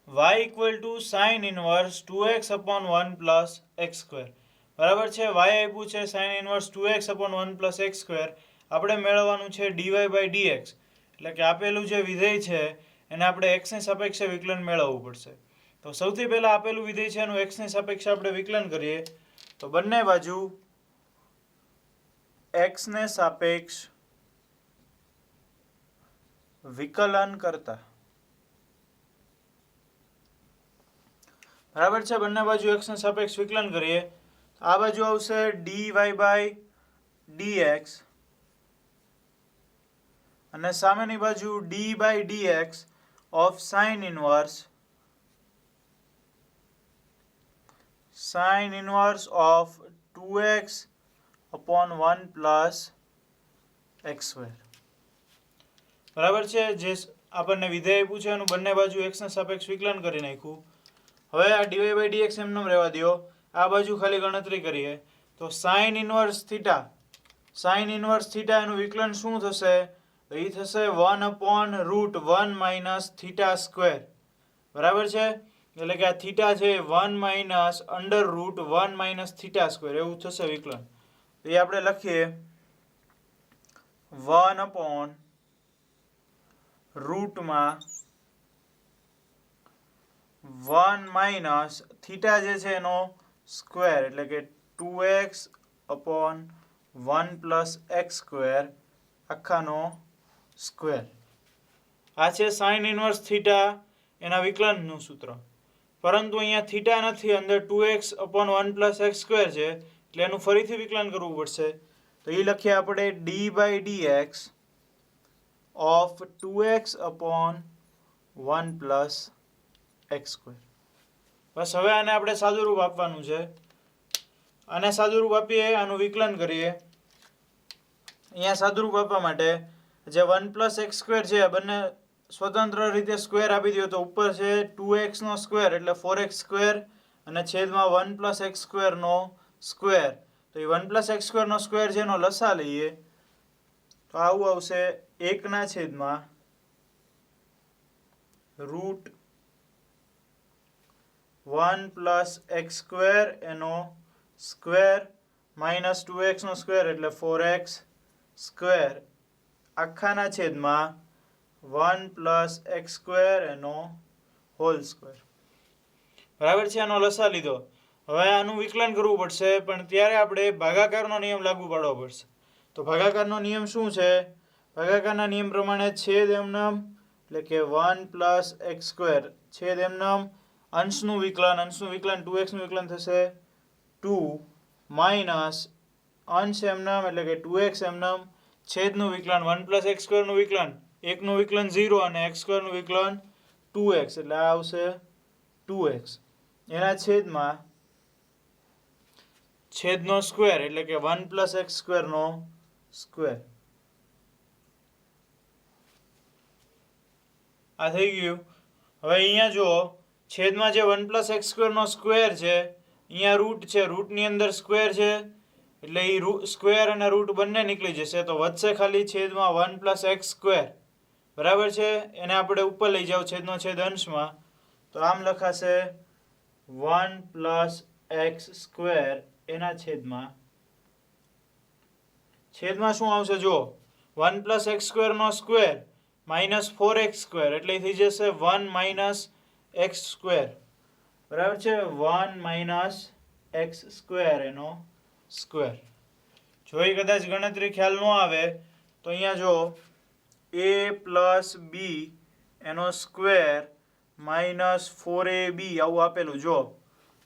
y equal to sin inverse 2x upon 1 plus x square. બરાબર છે. y આપ્યું છે sin inverse 2x upon 1 plus x square. આપણે મેળવવાનું છે dy/dx એટલે કે આપેલું જે વિધેય છે એને આપણે x ની સાપેક્ષે વિકલન મેળવવું પડશે. તો સૌથી પહેલા આપેલું વિધેય છે એનું x ની સાપેક્ષે આપણે વિકલન કરીએ. તો બંને બાજુ x ને સાપેક્ષ વિકલન કરતા બરાબર છે. બંને બાજુ x ને સાપેક્ષ વિકલન કરીએ. આ બાજુ આવશે dy/dx અને સામેની બાજુ d/dx of sin inverse of 2x upon 1 plus x square. બરાબર છે. જે આપણને વિધેય આપ્યું છે એનું બંને બાજુ x ના સાપેક્ષ વિકલન કરી નાખ્યું. હવે આ dy/dx એમને રહેવા દો. આ બાજુ ખાલી ગણતરી કરીએ તો sin inverse theta sine inverse theta એનું વિકલન શું થશે? તો એ થશે 1/√1 માઇનસ થીટા સ્ક્વેર. બરાબર છે? એટલે કે આ થીટા છે 1 માઇનસ √1 માઇનસ થીટા સ્ક્વેર એવું થશે વિકલન. તો એ આપણે લખીએ 1/√1 માઇનસ થીટા જે છે એનો સ્ક્વેર એટલે કે 2x/1 પ્લસ એક્સ સ્ક્વેર આખાનો સ્ક્વેર. આ છે સાઇન ઇનવર્સ થીટા એના વિકલનનું સૂત્ર. પરંતુ અહીંયા થીટા નથી, અંદર 2x/1 પ્લસ એક્સ સ્ક્વેર છે એટલે એનું ફરીથી વિકલન કરવું પડશે. તો એ લખીએ આપણે d/dx of 2x/1 plus x square. બસ હવે આને આપણે સાદુરૂપ આપવાનું છે. આને સાદુરૂપ આપીએ, આનું વિકલન કરીએ. અહીંયા સાદુરૂપ આપવા માટે જે 1 પ્લસ એક્સ સ્ક્વેર છે બંને સ્વતંત્ર રીતે સ્ક્વેર આપી દો તો ઉપર છે 2x નો સ્ક્વેર એટલે 4x સ્ક્વેર અને છેદમાં 1 પ્લસ એક્સ સ્ક્વેરનો સ્ક્વેર. તો એ 1 પ્લસ એક્સ સ્ક્વેરનો સ્ક્વેર છે એનો લસા લઈએ તો આવું આવશે 1/√1 પ્લસ એક્સ સ્ક્વેર એનો સ્ક્વેર માઇનસ 2x નો સ્ક્વેર એટલે 4x સ્ક્વેર આખાના છેદમાં 1 પ્લસ એક્સ સ્ક્વેર એનો હોલ સ્ક્વેર. બરાબર છે? આનો લસા લીધો. હવે આનું વિકલન કરવું પડશે, પણ ત્યારે આપણે ભાગાકારનો નિયમ લાગુ પાડવો પડશે. તો ભાગાકારનો નિયમ શું છે? ભાગાકારના નિયમ પ્રમાણે છેદ એમનામ એટલે કે 1 પ્લસ એક્સ સ્ક્વેર છેદ એમનામ અંશનું વિકલન 2x નું વિકલન થશે 2 માઇનસ અંશ એમનામ એટલે કે 2x એમનામ છેદનું વિકલન 1 પ્લસ એક્સ સ્ક્વેરનું વિકલન 1 નું વિકલન 0 અને એક્સ સ્ક્વેરનું વિકલન 2x એટલે આ આવશે 2x એના છેદમાં છેદનો સ્ક્વેર એટલે કે 1 પ્લસ એક્સ સ્ક્વેરનો સ્ક્વેર. આ થઈ ગયું. હવે અહીંયા જો છેદમાં જે 1 પ્લસ એક્સ સ્ક્વેરનો સ્ક્વેર છે, અહીંયા રૂટ છે, રૂટની અંદર સ્ક્વેર છે એટલે એ સ્ક્વેર અને રૂટ બંને નીકળી જશે તો વધશે ખાલી છેદમાં 1 પ્લસ એક્સ સ્ક્વેર. બરાબર છે? એને આપણે ઉપર લઈ જાઓ છેદનો છેદ અંશમાં તો આમ લખાશે 1 પ્લસ એક્સ સ્ક્વેર એના છેદમાં શું આવશે? જો 1 પ્લસ એક્સ સ્ક્વેરનો સ્ક્વેર માઇનસ 4x સ્ક્વેર એટલે થઈ જશે 1 માઇનસ એક્સ સ્ક્વેર. બરાબર છે? 1 માઇનસ એક્સ સ્ક્વેર એનો સ્ક્વેર. જો એ કદાચ ગણતરી ખ્યાલ ન આવે તો અહીંયા જો a પ્લસ બી એનો સ્ક્વેર માઇનસ 4ab આવું આપેલું જો.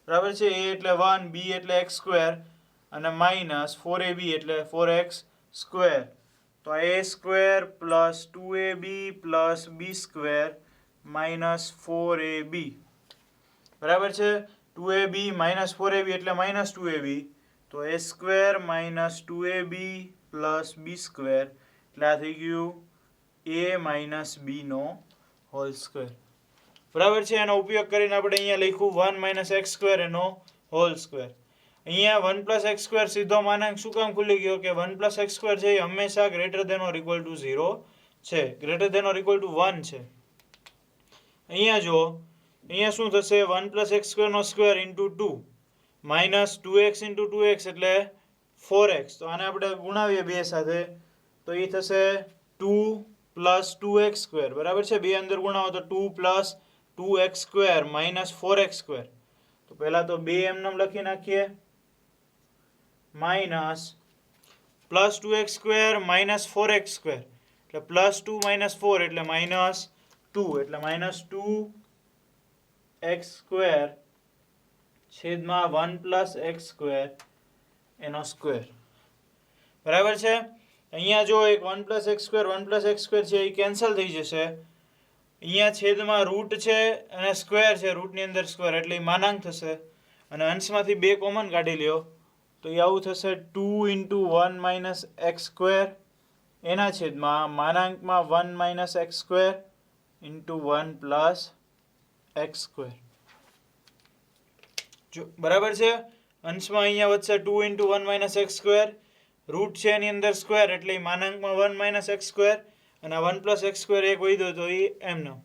બરાબર છે? a એટલે 1, b એટલે એક્સ સ્ક્વેર અને માઇનસ 4ab એટલે 4x સ્ક્વેર. તો a square plus 2ab plus b square minus 4ab. બરાબર છે? 2ab માઇનસ 4ab એટલે માઇનસ 2ab તો a square minus 2ab plus b square એટલે આ થઈ ગયું a માઇનસ b નો હોલ સ્ક્વેર. બરાબર છે? એનો ઉપયોગ કરીને આપણે અહીંયા લખ્યું 1 માઇનસ એક્સ સ્ક્વેર એનો હોલ સ્ક્વેર. અહીંયા 1 પ્લસ એક્સ સ્ક્વેર સીધો માનાંક શું કામ ખુલી ગયો કે 1 પ્લસ એક્સ સ્ક્વેર છે એ હંમેશા greater than or equal to 0 છે, greater than or equal to 1 છે. અહીંયા જો અહીંયા શું થશે 1 પ્લસ એક્સ સ્ક્વેરનો square into 2 minus 2x into 2x એટલે 4x. તો આને આપણે ગુણાવીએ બે સાથે તો એ થશે 2 પ્લસ 2x સ્ક્વેર. બરાબર છે? બે અંદર ગુણાવો તો 2 plus 2x square minus 4x square. તો પહેલા તો બે એમનેમ લખી નાખીએ minus plus 2x square minus 4x square એટલે પ્લસ 2 માઇનસ 4 એટલે માઇનસ 2 એટલે માઇનસ 2x સ્ક્વેર છેદમાં 1 પ્લસ એક્સ સ્ક્વેર એનો સ્ક્વેર. બરાબર છે? અહીંયા જો એક 1 પ્લસ એક્સ સ્ક્વેર છે એ કેન્સલ થઈ જશે. અહીંયા છેદમાં રૂટ છે અને સ્ક્વેર છે, રૂટની અંદર સ્ક્વેર એટલે એ માનાંક થશે અને અંશમાંથી બે કોમન કાઢી લ્યો તો એ આવું થશે 2 ઇન્ટુ 1 માઇનસ એક્સ સ્ક્વેર એના છેદમાં માનાંકમાં 1 minus x square into 1 plus x square. જો બરાબર છે? અંશમાં અહીંયા વધશે 2 into 1 minus x square root છે એની અંદર સ્ક્વેર એટલે માનાંકમાં 1 માઇનસ એક્સ સ્ક્વેર અને 1 પ્લસ એક્સ સ્ક્વેર એક વધ્યો તો એ એમનો.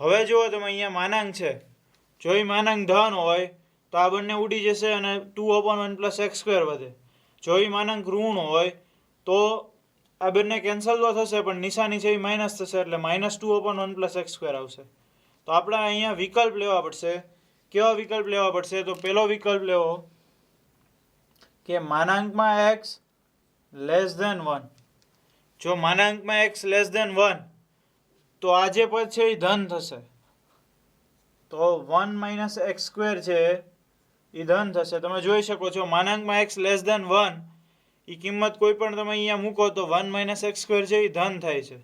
હવે જુઓ તમે અહીંયા માનાંક છે, જો એ માનાંક ધન હોય તો આ બંને ઉડી જશે અને 2/1 પ્લસ એક્સ સ્ક્વેર વધે. જો એ માનાંક ઋણ હોય તો આ બંને કેન્સલ તો થશે પણ નિશાની છે એ માઇનસ થશે એટલે -2/1 પ્લસ એક્સ સ્ક્વેર આવશે. તો આપણે અહીંયા વિકલ્પ લેવા પડશે. કેવા વિકલ્પ લેવા પડશે? તો પહેલો વિકલ્પ લેવો કે માનાંકમાં એક્સ લેસ ધેન 1. જો માનાંકમાં એક્સ લેસ ધેન 1 તો આ જે પદ છે એ ધન થશે. તો 1 માઇનસ એક્સ સ્ક્વેર છે એ ધન થશે. તમે જોઈ શકો છો માનાંકમાં એક્સ લેસ ધેન 1 એ કિંમત કોઈ પણ તમે અહીંયા મૂકો તો 1 માઇનસ એક્સ સ્ક્વેર છે એ ધન થાય છે.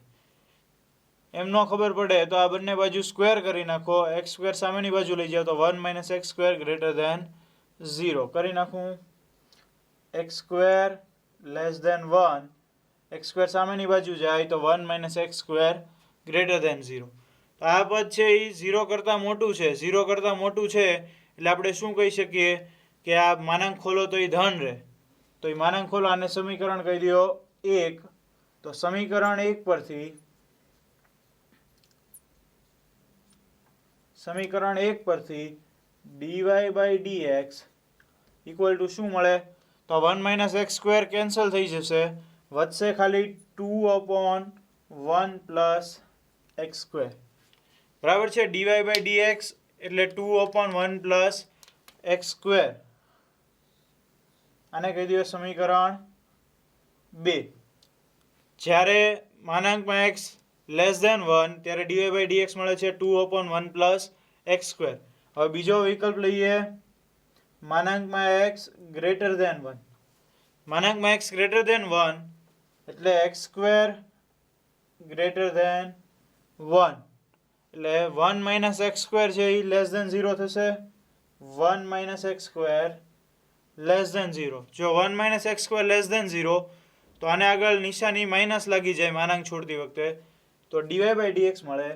એમ ન ખબર પડે તો આ બંને બાજુ સ્ક્વેર કરી નાખો. એક્સ સ્ક્વેર સામેની બાજુ લઈ જાઓ તો 1 minus x square greater than 0 કરી નાખું. X square less than 1, x square સામેની બાજુ જાય તો 1 minus x square greater than 0. તો આ પદ છે એ 0 કરતાં મોટું છે. 0 કરતાં મોટું છે એટલે આપણે શું કહી શકીએ કે આ માનાંક ખોલો તો એ ધન રહે. તો એ માનાંક ખોલો, આને સમીકરણ કહી દો 1. તો સમીકરણ 1 પરથી dy by dx equal to શું મળે? તો 1 માઇનસ એક્સ સ્ક્વેર કેન્સલ થઈ જશે, વધશે ખાલી 2/1 પ્લસ એક્સ સ્ક્વેર. બરાબર છે? dy બાય dx એટલે 2/1 પ્લસ એક્સ સ્ક્વેર. આને કહી દો સમીકરણ 2. જ્યારે માનાંકમાં એક્સ લેસ ધેન 1 ત્યારે dy બાય dx મળે છે 2/1 પ્લસ એક્સ સ્ક્વેર. હવે બીજો વિકલ્પ લઈએ માનાંકમાં એક્સ ગ્રેટર ધેન 1. માનાંકમાં એક્સ ગ્રેટર ધેન 1 એટલે એક્સ સ્ક્વેર ગ્રેટર ધેન 1 એટલે 1 માઇનસ એક્સ સ્ક્વેર છે એ લેસ ધેન 0 થશે. 1 minus x square less than 0. જો 1 minus x square less than 0 તો આને આગળ નિશાની માઇનસ લાગી જાય માનાંક છોડતી વખતે, તો dy બાય dx મળે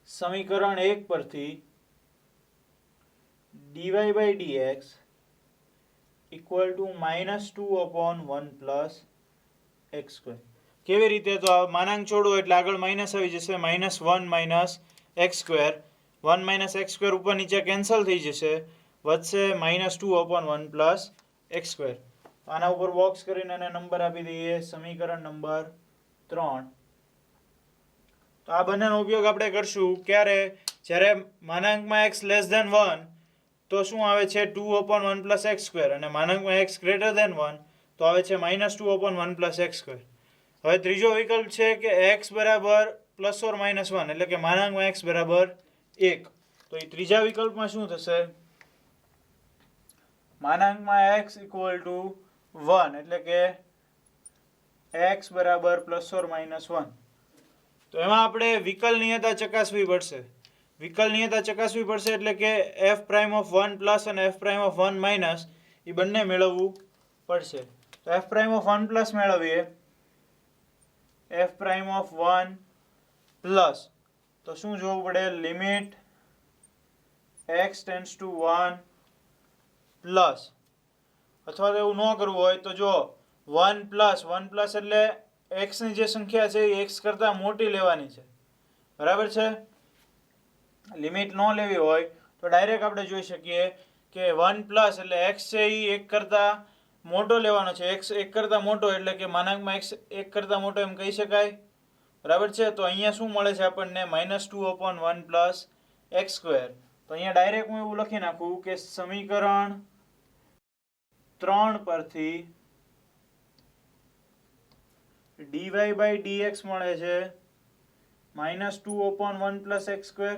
સમીકરણ 1 પરથી dy by dx equal to -2/1 plus x square. કેવી રીતે? તો માનાંક છોડો એટલે આગળ માઇનસ આવી જશે. -1 minus x square. 1 minus x square ઉપર નીચે કેન્સલ થઈ જશે, વધશે -2/1 પ્લસ એક્સ સ્ક્વેર. આના ઉપર બોક્સ કરીને એને નંબર આપી દઈએ સમીકરણ નંબર 3. તો આ બંનેનો ઉપયોગ આપણે કરશું ક્યારે? જ્યારે માનાંકમાં એક્સ લેસ ધેન 1 તો શું આવે છે 2/1 પ્લસ એક્સ સ્ક્વેર અને માનાંકમાં એક્સ ગ્રેટર ધેન 1 તો આવે છે -2/1 પ્લસ એક્સ સ્ક્વેર. હવે ત્રીજો વિકલ્પ છે કે એક્સ બરાબર +or-1 એટલે કે માનાંકમાં એક્સ બરાબર 1. તો એ ત્રીજા વિકલ્પમાં શું થશે? માનાંકમાં એક્સ ઇક્વલ ટુ 1 એટલે કે એક્સ બરાબર +or-1. તો એમાં આપણે વિકલનીયતા ચકાસવી પડશે. વિકલનીયતા ચકાસવી પડશે એટલે કે f'(1 પ્લસ અને f'(1 માઇનસ) એ બંને મેળવવું પડશે. તો f'(1 પ્લસ મેળવીએ. f'(1 પ્લસ તો શું જોવું પડે? Limit x tends to 1 plus, અથવા તો એવું ન કરવું હોય તો જો 1 પ્લસ એટલે x ની જે સંખ્યા છે એ x કરતાં મોટી લેવાની છે. બરાબર છે? લિમિટ ન લેવી હોય તો ડાયરેક્ટ આપણે જોઈ શકીએ કે 1 પ્લસ એટલે x છે એ 1 કરતાં મોટો લેવાનો છે. x 1 કરતાં મોટો એટલે કે માનાંકમાં x 1 કરતાં મોટો એમ કહી શકાય. બરાબર છે? તો અહીંયા શું મળે છે આપણને? -2/1 પ્લસ એક્સ સ્ક્વેર. તો અહીંયા ડાયરેક્ટ હું એવું લખી નાખું કે સમીકરણ 3 પરથી dy બાય dx મળે છે -2/1 પ્લસ એક્સ સ્ક્વેર.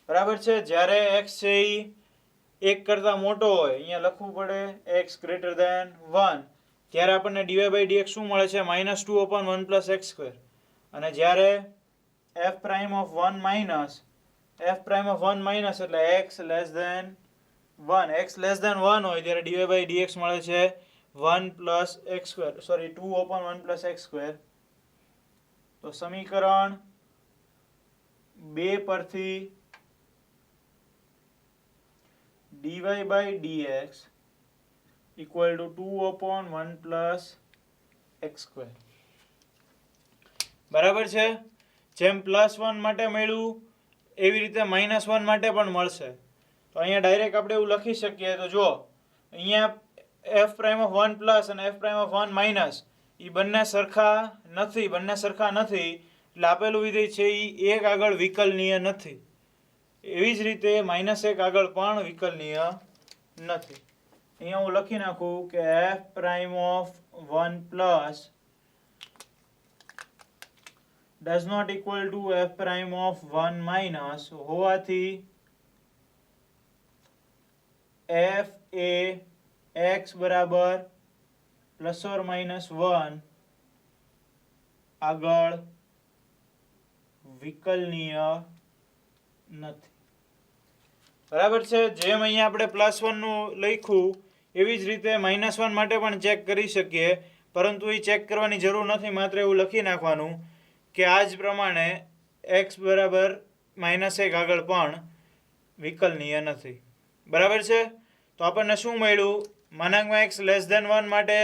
બરાબર છે? જ્યારે x છે એ 1 કરતાં મોટો હોય, અહીંયા લખવું પડે x ગ્રેટર ધેન 1, ત્યારે આપણને dy બાય dx શું મળે છે? -2/1 પ્લસ એક્સ સ્ક્વેર. અને જ્યારે f'(1 માઇનસ એટલે x લેસ ધેન 1 હોય ત્યારે dy બાય dx મળે છે 1 plus x square 2/1 plus x square. તો સમીકરણ 2 પરથી dy by dx equal to 2/1 plus x square. બરાબર છે. જેમ +1 માટે મળ્યું એવી રીતે -1 માટે પણ મળશે. તો અહીંયા ડાયરેક્ટ આપણે એવું લખી શકીએ. તો જો અહીંયા f'(1 પ્લસ અને f'(1 માઇનસ) એ બંને સરખા નથી, એટલે આપેલું વિધેય છે એ એક આગળ વિકલનીય નથી. એવી જ રીતે -1 આગળ પણ વિકલનીય નથી. અહીંયા હું લખી નાખું કે f'(1 plus does not equal to f'(1 minus) હોવાથી f એ x બરાબર ±1 આગળ વિકલનીય નથી. બરાબર છે. જેમ અહીંયા આપણે +1 નું લખ્યું એવી જ રીતે -1 માટે પણ ચેક કરી શકીએ, પરંતુ એ ચેક કરવાની જરૂર નથી. માત્ર એવું લખી નાખવાનું કે આ જ પ્રમાણે x બરાબર -1 આગળ પણ વિકલનીય નથી. બરાબર છે. તો આપણને શું મળ્યું? x <1 માટે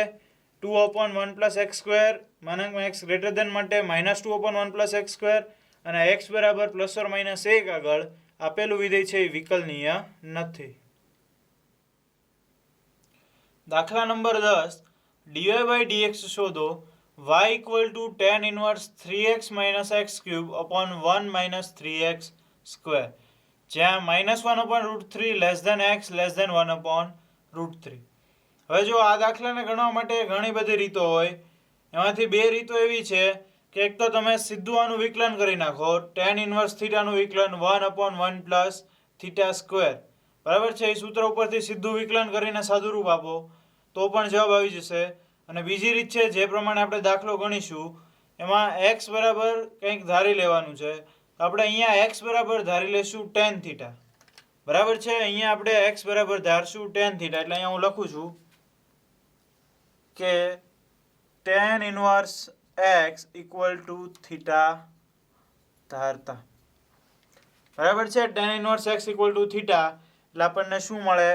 2/1 plus x square, x greater માટે -2/1 પ્લસ એક્સ સ્ક્વેર, અને x બરાબર ±1 આગળ આપેલું વિધેય છે એ વિકલનીય નથી. દાખલા નંબર 10, dy/dx શોધો. y = tan inverse 3x - x³ upon 1 - 3x square, જ્યાં -1/√3 x <1/√3. હવે જો આ દાખલાને ગણવા માટે ઘણી બધી રીતો હોય. એમાંથી બે રીતો એવી છે કે એક તો તમે સીધું આનું વિકલન કરી નાખો, tan inverse થીટાનું વિકલન 1/1 પ્લસ થીટા સ્ક્વેર. બરાબર છે. એ સૂત્ર ઉપરથી સીધું વિકલન કરીને સાદુરૂપ આપો તો પણ જવાબ આવી જશે. અને બીજી રીત છે, જે પ્રમાણે આપણે દાખલો ગણીશું એમાં x બરાબર કંઈક ધારી લેવાનું છે. તો આપણે અહીંયા x બરાબર ધારી લેશું tan થીટા. બરાબર છે. અહીંયા આપણે x બરાબર ધારશું tan થીટા. એટલે અહીંયા હું લખું છું કે tan inverse x = થીટા ધારતા. બરાબર છે. tan inverse x = થીટા એટલે આપણને શું મળે?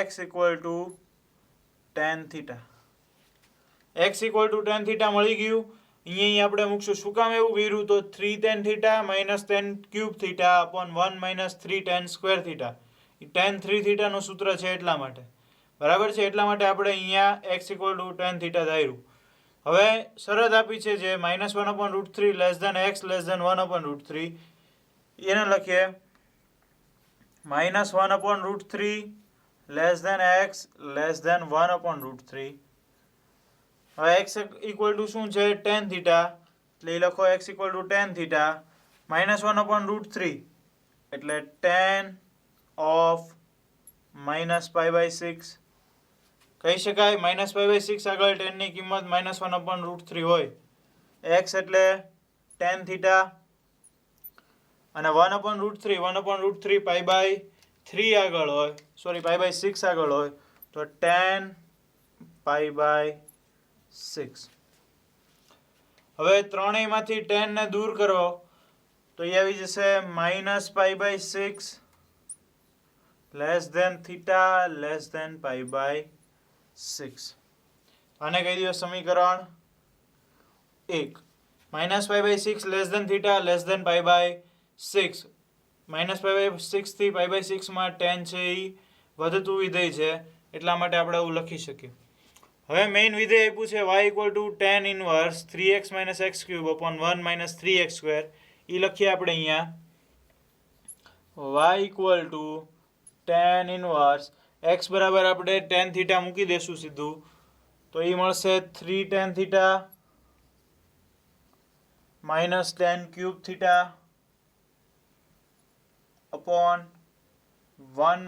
x = tan theta. x = tan theta મળી ગયું. અહીંયા આપણે મૂકશું. શું કામ એવું કર્યું? તો 3 tan theta - tan cube theta upon 1 - 3 tan square theta. એ tan 3 થીટાનું સૂત્ર છે એટલા માટે. બરાબર છે. એટલા માટે આપણે અહીંયા x = tan થીટા ધાર્યું. હવે શરત આપી છે જે -1/√3 x <1/√3. એને લખીએ -1/√3 x <1/√3. હવે x = શું છે? tan theta. એટલે એ લખો x = tan થીટા. -1/√3 એટલે tan of -π/6 કહી શકાય. -π/6 આગળ tan ની કિંમત -1/√3 હોય. x એટલે tan થીટા અને 1/√3 π/3 આગળ હોય, π/6 આગળ હોય તો tan π/6. હવે ત્રણેયમાંથી tan ને દૂર કરો તો એ આવી જશે -π/6 θ π/6. આને કહી દો સમીકરણ 1. -π/6 θ π/6. -π/6 થી π/6 માં tan છે એ વધતું વિધેય છે એટલા માટે આપણે એવું લખી શકીએ. હવે મેઇન વિધેય આપ્યું છે y = tan inverse 3x - x³ upon 1 - 3x². એ લખીએ આપણે અહીંયા y = tan inverse x બરાબર આપણે tan થીટા મૂકી દેશું સીધું તો એ મળશે 3 tan theta - tan cube theta upon 1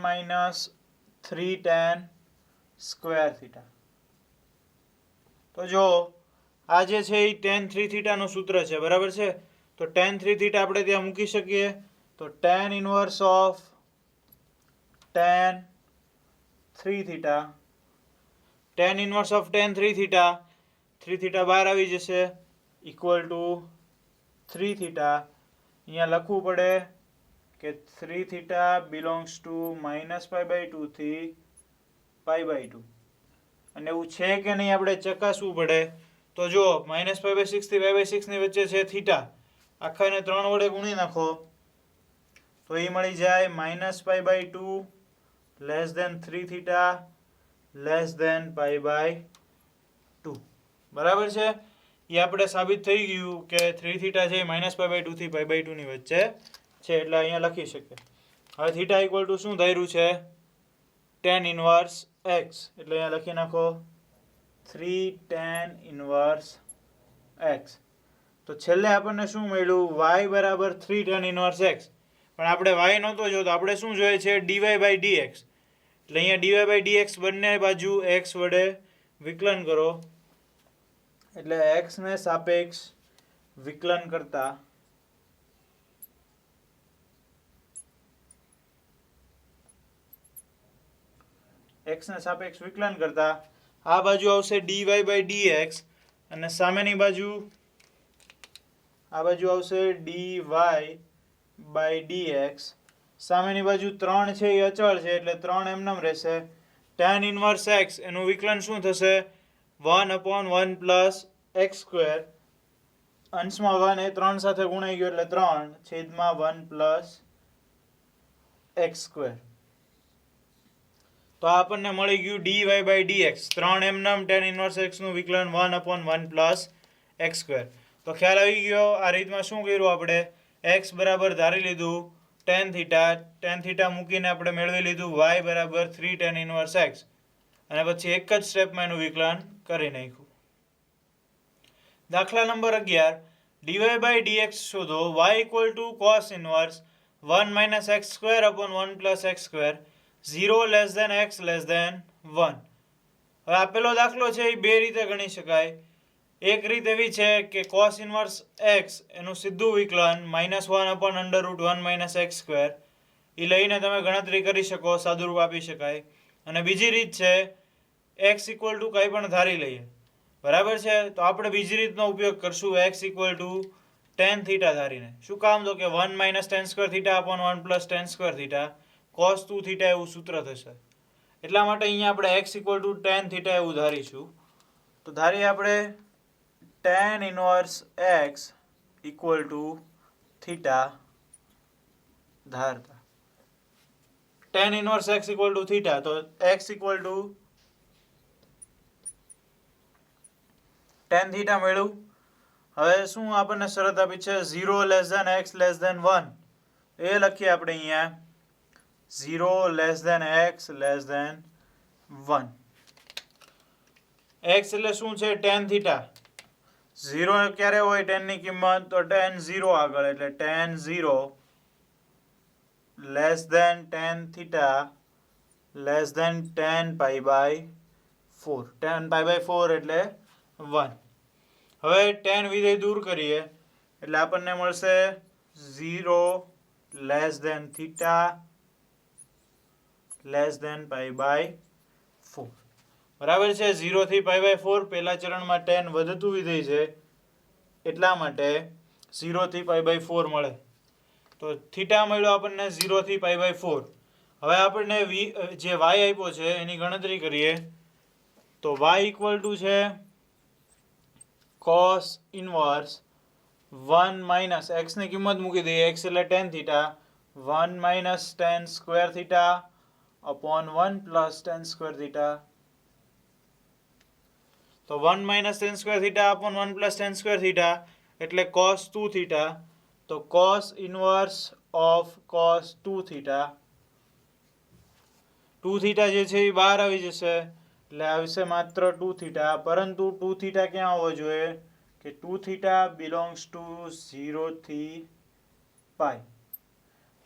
- 3 tan square theta. તો જો આ જે છે એ tan 3 થીટાનું સૂત્ર છે. બરાબર છે. તો tan 3 થીટા આપણે ત્યાં મૂકી શકીએ. તો tan inverse of tan 3 theta, tan inverse of tan 3 theta, 3 theta બહાર આવી જશે = 3 થીટા. અહીંયા લખવું પડે કે 3 થીટા belongs to -π/2 થી π/2. અને એવું છે કે નહીં આપણે ચકાસવું પડે. તો જો -π/6 થી π/6 ની વચ્ચે છે થીટા, આખાને 3 વડે ગુણી નાખો તો એ મળી જાય -π/2 less than 3 theta less than π/2. બરાબર છે. એ આપણે સાબિત થઈ ગયું કે 3 થીટા છે -π/2 થી π/2 ની વચ્ચે છે, એટલે અહીંયા લખી શકીએ. હવે થીટા ઇક્વલ ટુ શું ધાર્યું છે? tan ઇનવર્સ x, એટલે અહીંયા લખી નાખો 3 tan ઇનવર્સ x. તો છેલ્લે આપણને શું મળ્યું? y બરાબર 3 tan ઇનવર્સ x. પણ આપણે y નહોતો જોતો, આપણે શું જોઈએ છે? dy/dx. એટલે અહીંયા dy/dx બંને બાજુ x વડે વિકલન કરો, એટલે x ને સાપેક્ષ વિકલન કરતા આ બાજુ આવશે dy/dx અને સામેની બાજુ આ બાજુ આવશે dy/dx. સામેની બાજુ 3 છે એ અચળ છે એટલે 3 એમનેમ રહેશે. tan ઇનવર્સ x એનું વિકલન શું થશે? 1/1 પ્લસ x². અંશમાં 1 એ 3 સાથે ગુણાઈ ગયો એટલે 3/1 પ્લસ x². તો આપણને મળી ગયું dy/dx. 3 એમનેમ tan ઇનવર્સ x નું વિકલન 1/1 પ્લસ x². તો ખ્યાલ આવી ગયો. આ રીતમાં શું કર્યું આપણે? x બરાબર ધારી લીધું tan થીટા મૂકીને આપણે મેળવી લીધું y બરાબર 3 tan ઇનવર્સ x, અને પછી એક જ સ્ટેપમાં એનું વિકલન કરી નાખ્યું. દાખલા નંબર 11, dy/dx શોધો. y equal to cos inverse 1 - x²/1 plus x², 0 less than x less than 1. હવે આપેલો દાખલો છે એ બે રીતે ગણી શકાય. એક રીત એવી છે કે cos ઇનવર્સ x એનું સીધું વિકલન -1/√1 - x², એ લઈને તમે ગણતરી કરી શકો, સાદુરૂપ આપી શકાય. અને બીજી રીત છે x ઇક્વલ ટુ કંઈ પણ ધારી લઈએ. બરાબર છે. તો આપણે બીજી રીતનો ઉપયોગ કરશું, x equal to tan theta ધારીને. શું કામ? તો કે 1 - tan² θ/1 પ્લસ tan² θ cos 2 θ એવું સૂત્ર થશે. એટલા માટે અહીંયા આપણે x equal to tan theta એવું ધારીશું. તો ધારીએ આપણે tan inverse x equal to theta ધારતા. tan inverse x equal to theta, તો x equal to tan theta મળ્યું. હવે શું આપણને શરત આપી છે? 0 less than x less than 1. એ લખીએ આપણે અહીંયા 0 less than x less than 1. x એટલે શું છે? tan theta. 0 ક્યારે હોય tan ની કિંમત? તો tan 0 આગળ, એટલે tan 0 less than tan theta less than tan π/4. tan π/4 એટલે 1. હવે tan વિધેય દૂર કરીએ એટલે આપણને મળશે 0 less than theta less than π/4. બરાબર છે. 0 થી π/4 પહેલા ચરણમાં tan વધતું વિધેય છે, એટલા માટે 0 થી π/4 મળે. તો થીટા મળ્યો આપણને 0 થી π/4. હવે આપણને જે y આપ્યો છે એની ગણતરી કરીએ. તો y ઇક્વલ ટુ છે cos ઇનવર્સ 1 - x ની કિંમત મૂકી દઈએ. x એટલે tan theta, 1 - tan² θ/1 plus tan² θ. તો 1 - tan² θ/1 પ્લસ tan² θ એટલે cos 2 θ. તો cos ઇનવર્સ ઓફ cos 2 θ, 2 θ જે છે એ બહાર આવી જશે એટલે આવશે માત્ર 2 θ. પરંતુ 2 θ ક્યાં હોવો જોઈએ? કે 2 θ બિલોંગ્સ ટુ 0 થી π.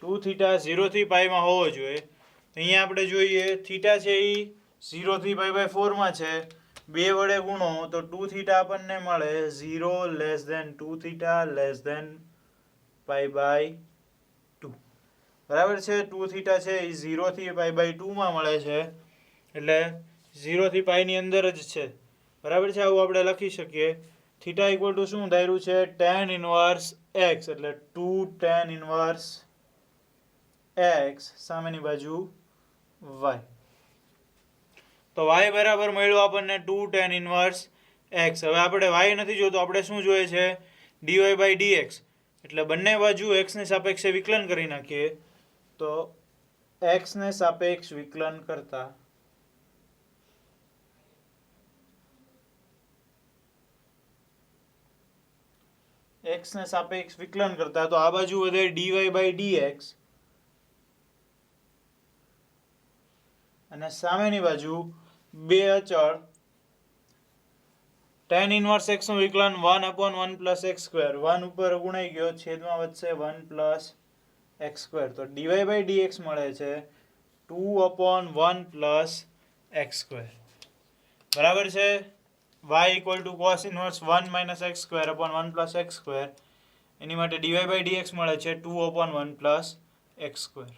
2 θ 0 થી π માં હોવો જોઈએ. અહીંયા આપણે જોઈએ થીટા છે એ 0 થી π/4 માં છે. 2 વડે ગુણો તો 2 θ આપણને મળે 0 લેસ ધેન 2 θ લેસ ધેન π/2. બરાબર છે. 2 θ છે એ 0 થી π/2 માં મળે છે, એટલે 0 થી π ની અંદર જ છે. બરાબર છે. આવું આપણે લખી શકીએ. થીટા ઇક્વલ ટુ શું ધાર્યું છે? tan ઇનવર્સ x, એટલે 2 tan ઇનવર્સ x સામેની બાજુ y. તો y બરાબર મળ્યું આપણને 2 tan ઇન્વર્સ x. હવે આપણે y નથી જોતો, આપણે શું જોઈએ છે? dy by dx. એટલે બંને બાજુ x ને સાપેક્ષે વિકલન કરી નાખીએ. તો x ને સાપેક્ષ વિકલન કરતા તો આ બાજુ વધે dy બાય dx અને સામેની બાજુ બે અચળ tan ઇન્વર્સ x નું વિકલન 1/1 પ્લસ x સ્ક્વેર. 1 ઉપર ગુણાઈ ગયો, છેદમાં વધશે 1 પ્લસ x સ્ક્વેર. તો dy બાય dx મળે છે 2/1 પ્લસ x સ્ક્વેર. બરાબર છે? y equal to cos inverse 1 minus x square upon 1 plus x square. એની માટે dy બાય dx મળે છે 2/1 પ્લસ x સ્ક્વેર.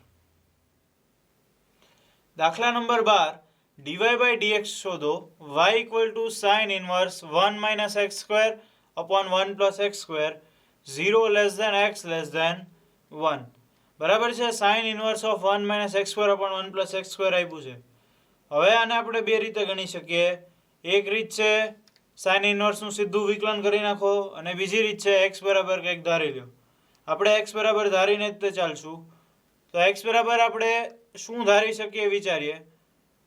દાખલા નંબર 12, dy બાય dx શોધો. y equal to sine inverse 1 minus x square upon 1 plus x square 0 less than x less than 1. બરાબર છે? Sine inverse of 1 minus x square upon 1 plus x square આપ્યું છે. હવે આને આપણે બે રીતે ગણી શકીએ. એક રીત છે સાઇન ઇન્વર્સનું સીધું વિકલન કરી નાખો, અને બીજી રીત છે x બરાબર કંઈક ધારી લો. આપણે x બરાબર ધારીને જ તે ચાલશું. તો x બરાબર આપણે શું ધારી શકીએ વિચારીએ.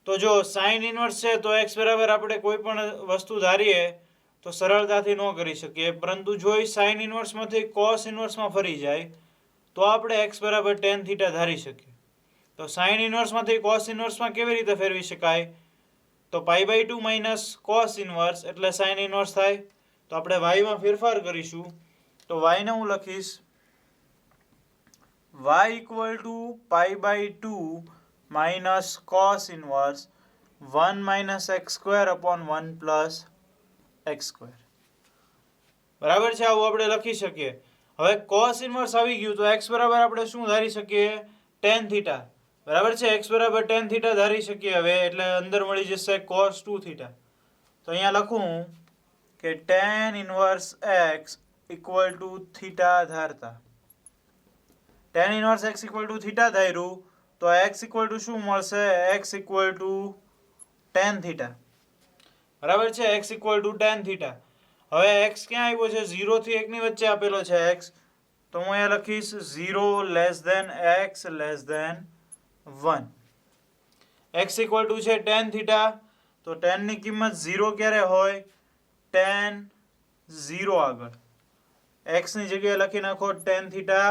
તો જો સાઇન ઇન્વર્સ છે તો x બરાબર આપણે કોઈ પણ વસ્તુ ધારીએ તો સરળતાથી ન કરી શકીએ, પરંતુ જો એ સાઇન ઇન્વર્સમાંથી કોસ ઇન્વર્સમાં ફરી જાય તો આપણે x બરાબર ટેન થીટા ધારી શકીએ. તો સાઇન ઇન્વર્સમાંથી કોસ ઇન્વર્સમાં કેવી રીતે ફેરવી શકાય? તો pi by 2 minus cos inverse એટલે સાઇન ઇન્વર્સ થાય. તો આપણે y માં ફેરફાર કરીશું. તો y ને હું લખીશ y equal to pi by 2 minus cos inverse 1 minus x square upon 1 plus x square. બરાબર છે? આવું આપણે લખી શકીએ. હવે કોસ ઇન્વર્સ આવી ગયું તો x બરાબર આપણે શું ધારી શકીએ? Ten theta. બરાબર છે? x બરાબર ટેન થીટા ધારી શકીએ હવે, એટલે અંદર મળી જશે કોસ 2 થીટા. તો અહીંયા લખું કે tan inverse x equal to theta ધારતા. Tan inverse x equal to theta ધાર્યું તો x ઇક્વલ ટુ શું મળશે? x equal to tan theta. બરાબર છે? x equal to tan theta. હવે x ક્યાં આવ્યો છે? 0 થી 1 ની વચ્ચે આપેલો છે x. તો હું અહીંયા લખીશ 0 less than x less than 1. x equal to છે ટેન થીટા. તો ટેન ની કિંમત 0 ક્યારે હોય? ટેન 0 આગળ x ની જગ્યાએ લખી નાખો ટેન થીટા,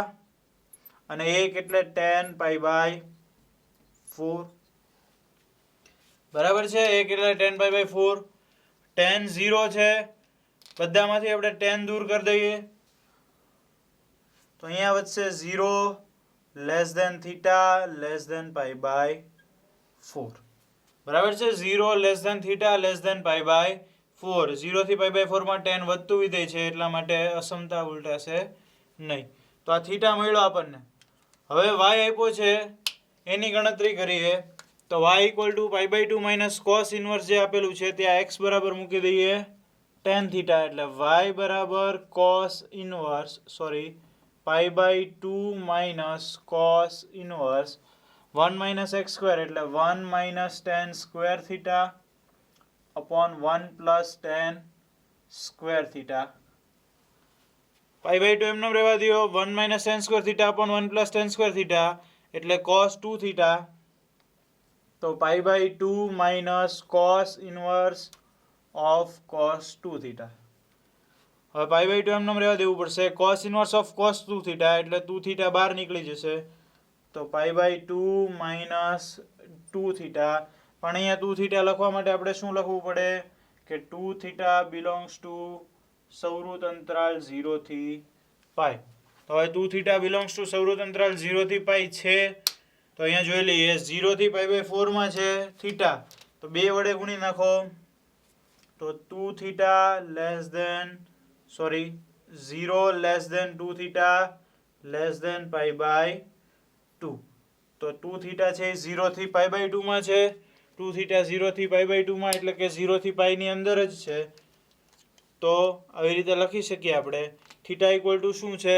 અને 1 એટલે ટેન પાઈ બાય 4. બરાબર છે? 1 એટલે ટેન પાઈ બાય 4. ટેન 0 છે, બધામાંથી આપણે ટેન દૂર કરી દઈએ તો અહીંયા વધશે 0 less than theta less than pi by 4. બરાબર છે? 0 less than theta less than pi by 4. 0 થી પાઈ બાય 4 માં ટેન વધતું વિધેય છે, એટલા માટે અસમતા ઉલટાશે નહીં. તો આ થીટા મળ્યો આપણને. હવે y આપ્યો છે એની ગણતરી કરીએ. તો y equal to pi by 2 minus cos inverse જે આપેલું છે ત્યાં x બરાબર મૂકી દઈએ ટેન થીટા. એટલે y બરાબર cos inverse pi by 2 minus cos inverse 1 minus x square એટલે 1 minus tan square theta upon 1 plus tan square theta. Pi by 2 એમનો રહેવા દો. 1 minus tan square theta upon 1 plus tan square theta એટલે કોસ 2 થીટા. તો pi by 2 minus cos inverse of cos 2 theta. હવે પાઈ બાય 2 એમનો રહેવા દેવું પડશે. Cos inverse of cos 2 theta એટલે 2 થીટા બહાર નીકળી જશે. તો પાઈ બાય 2 માઇનસ 2 થીટા. પણ અહીંયા 2 થીટા લખવા માટે આપણે શું લખવું પડે? કે 2 થીટા બિલોંગ્સ ટુ સૌરુત અંતરાલ 0 થી પાઈ. તો હવે 2 થીટા બિલોંગ્સ ટુ સૌરુત અંતરાલ 0 થી પાઈ છે. તો અહીંયા જોઈ લઈએ 0 થી પાઈ બાય 4 માં છે થીટા, તો 2 વડે ગુણી નાખો. તો 2 theta less than 0 less than 2 theta less than pi by 2. તો 2 થીટા છે 0 થી પાઈ બાય 2 માં છે. 2 થીટા 0 થી પાઈ બાય 2 માં એટલે કે 0 થી પાઈ ની અંદર જ છે. તો આવી રીતે લખી શકીએ આપણે. થીટા ઇક્વલ ટુ શું છે?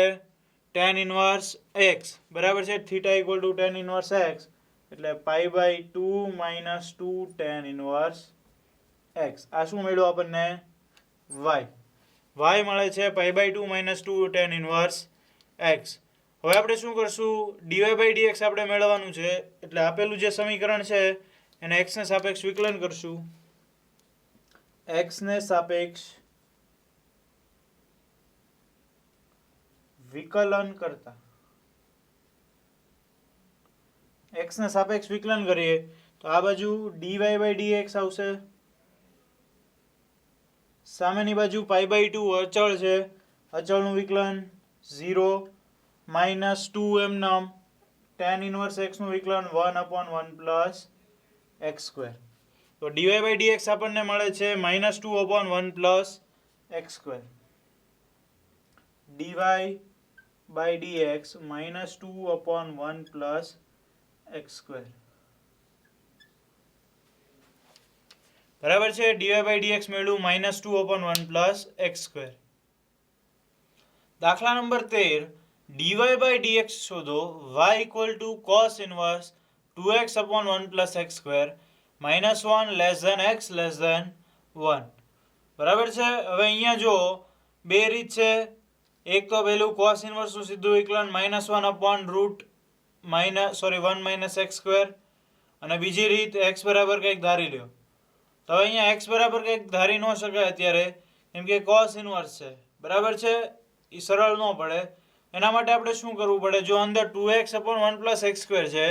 Ten inverse x. બરાબર છે? Theta equal to ten inverse x. એટલે π/2 - 2 tan ઇનવર્સ x. આ શું મળ્યું આપણને? y મળે છે π/2 - 2 tan ઇનવર્સ x. હવે આપણે શું કરશું? dy/dx આપણે મેળવવાનું છે, એટલે આપેલું જે સમીકરણ છે એને x ને સાપેક્ષ વિકલન કરશું. x ને સાપેક્ષ વિકલન કરતા x ને સાપેક્ષ વિકલન કરીએ તો આ બાજુ dy/dx આવશે, સામેની બાજુ π/2 અચળ છે, અચળનું વિકલન 0 -2 એમનામ, tan ઇનવર્સ x નું વિકલન 1/1 પ્લસ x². તો dy/dx આપણને મળે છે -2/1 plus x². dy/dx -2/1 plus x². બરાબર છે? dy/dx મેળવ્યું -2/1 પ્લસ x². દાખલા નંબર 13, dy/dx શોધો. y = cos inverse 2x/1 plus x², -1 < x < 1. બરાબર છે? હવે અહીંયા જો બે રીત છે. એક તો પહેલું cos ઇનવર્સનું સીધું વિકલન -1/1 x², અને બીજી રીત x બરાબર કંઈક ધારી લ્યો. તો હવે અહીંયા x બરાબર કંઈક ધારી ન શકાય અત્યારે, કેમ કે cos ઇનવર્સ છે. બરાબર છે? એ સરળ ન પડે. એના માટે આપણે શું કરવું પડે? જો અંદર 2x/1 પ્લસ x² છે,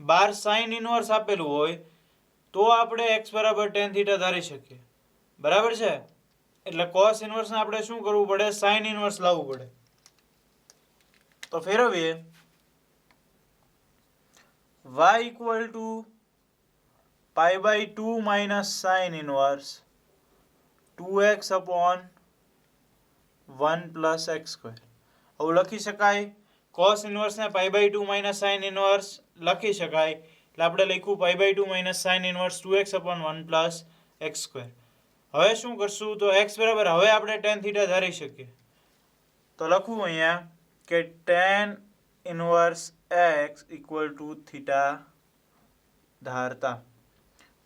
બહાર sin ઇનવર્સ આપેલું હોય, તો આપણે x બરાબર tan θ ધારી શકીએ. બરાબર છે? એટલે cos ઇનવર્સને આપણે શું કરવું પડે? sin ઇનવર્સ લાવવું પડે. તો ફેરવીએ. y = π/2 minus sin inverse 2x/1 plus x². આવું લખી શકાય. cos ઇનવર્સને π/2 minus sin inverse લખી શકાય. એટલે આપણે લખ્યું π/2 minus sin inverse 2x/1 plus x². હવે શું કરશું? તો x બરાબર હવે આપણે tan θ ધારી શકીએ. તો લખવું અહીંયા કે tan ઇનવર્સ x = θ ધારતા.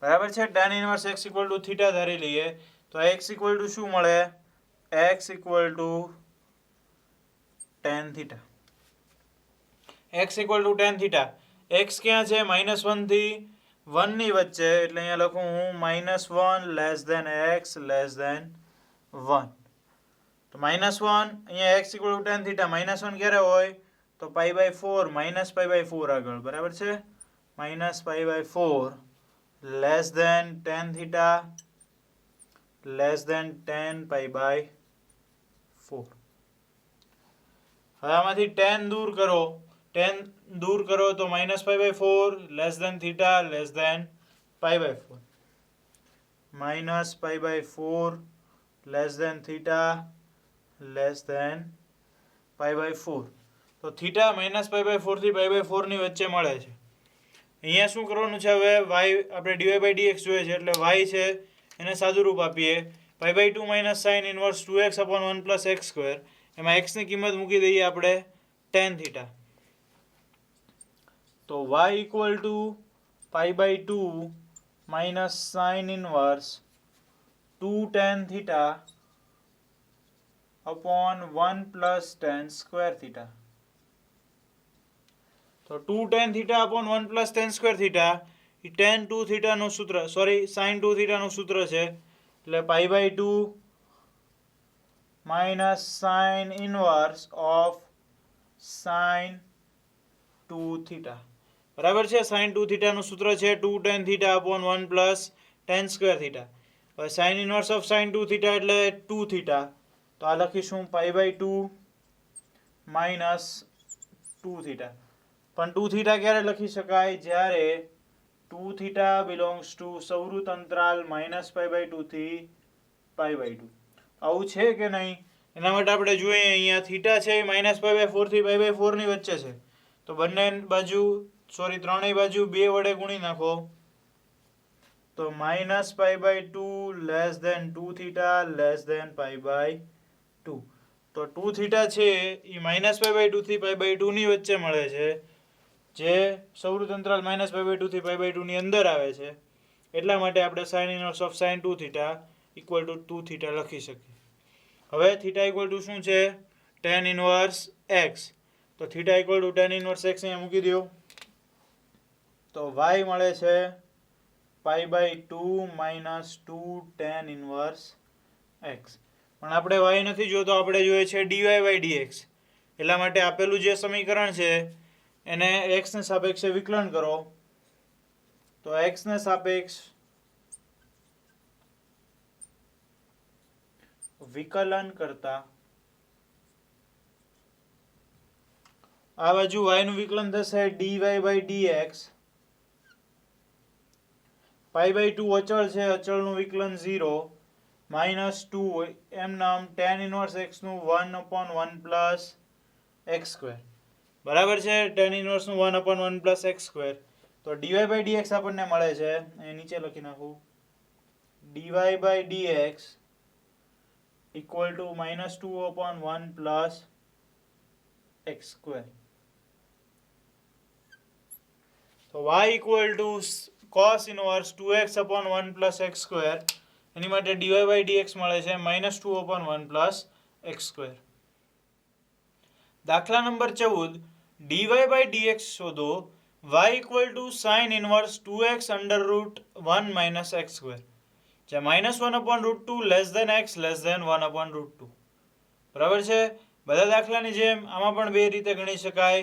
બરાબર છે? tan ઇનવર્સ x = θ ધારી લઈએ તો x = શું મળે? x = tan θ. x = tan θ. x ક્યાં છે? -1 થી 1 ની વચ્ચે, એટલે અહીંયા લખું હું -1 < x <1. તો -1 અહીંયા x = tan θ. -1 ક્યારે હોય? તો π/4 -π/4 આગળ. બરાબર છે? -π/4 tan θ tan π/4. હવે આમાંથી tan દૂર કરો. tan દૂર કરો તો -π/4 θ < π/4. -π/4 θ π/4. તો થીટા -π/4 થી π/4 ની વચ્ચે મળે છે. અહીંયા શું કરવાનું છે? હવે y આપણે dy/dx જોઈએ છે, એટલે y છે એને સાદુરૂપ આપીએ. π/2 minus sin inverse 2x/1 plus x². એમાં x ની કિંમત મૂકી દઈએ આપણે tan θ. તો y = π/2 minus sin inverse 2 tan θ upon 1 plus tan square θ. તો 2 tan θ upon 1 plus tan square θ એ tan 2 θ નું સૂત્ર, sin 2 θ નું સૂત્ર છે. એટલે π/2 minus sin inverse of sin 2 θ. બરાબર છે? sin 2 θ નું સૂત્ર છે 2 tan θ upon 1 plus tan square θ. હવે sin inverse of sin 2 θ એટલે 2 θ. તો આ લખીશું π/2 minus 2 θ. પણ 2 θ ક્યારે લખી શકાય? જ્યારે 2 θ belongs to સવૃત અંતરાલ -π/2 થી π/2. આવું છે કે નહીં? એના માટે આપણે જોઈએ. અહીંયા θ છે એ -π/4 થી π/4 ની વચ્ચે છે. તો બંને બાજુ ત્રણેય બાજુ 2 વડે ગુણી નાખો. તો -π/2 < 2 θ π/2. તો 2 θ છે એ -π/2 થી π/2 ની વચ્ચે મળે છે. જે સૌવૃત્ત અંતરાલ -π/2 થી π/2 ની અંદર આવે છે, એટલા માટે આપણે sin inverse of sin 2 theta equal to 2 theta લખી શકીએ. હવે થીટા ઇક્વલ ટુ શું છે? tan inverse x. તો theta equal to tan inverse x અહીંયા મૂકી દો. તો y મળે છે π/2 - 2 tan ઇનવર્સ x. પણ આપણે y નથી જોતો, આપણે જોઈએ છે dy/dx. એટલા માટે આપેલું જે સમીકરણ છે એને x ને સાપેક્ષે વિકલન કરો. તો x ને સાપેક્ષ વિકલન કરતા આ બાજુ y નું વિકલન થશે dy/dx. π/2 અચળ છે, અચળનું વિકલન 0 -2 એમ નામ tan ઇનવર્સ x નું 1/1 પ્લસ x². બરાબર છે? tan ઇનવર્સ નું 1/1 પ્લસ x². તો dy/dx આપણને મળે છે, એ નીચે લખી નાખું, dy/dx equal to -2/1 plus x². તો y equal to cos inverse 2x/1 plus x². એની માટે dy/dx મળે છે -2/1 પ્લસ x². દાખલા નંબર 14, dy/dx શોધો. y equal to sin inverse 2x √1 minus x², જ્યાં -1/√2 less than x less than 1/√2. બરાબર છે? બધા દાખલાની જેમ આમાં પણ બે રીતે ગણી શકાય.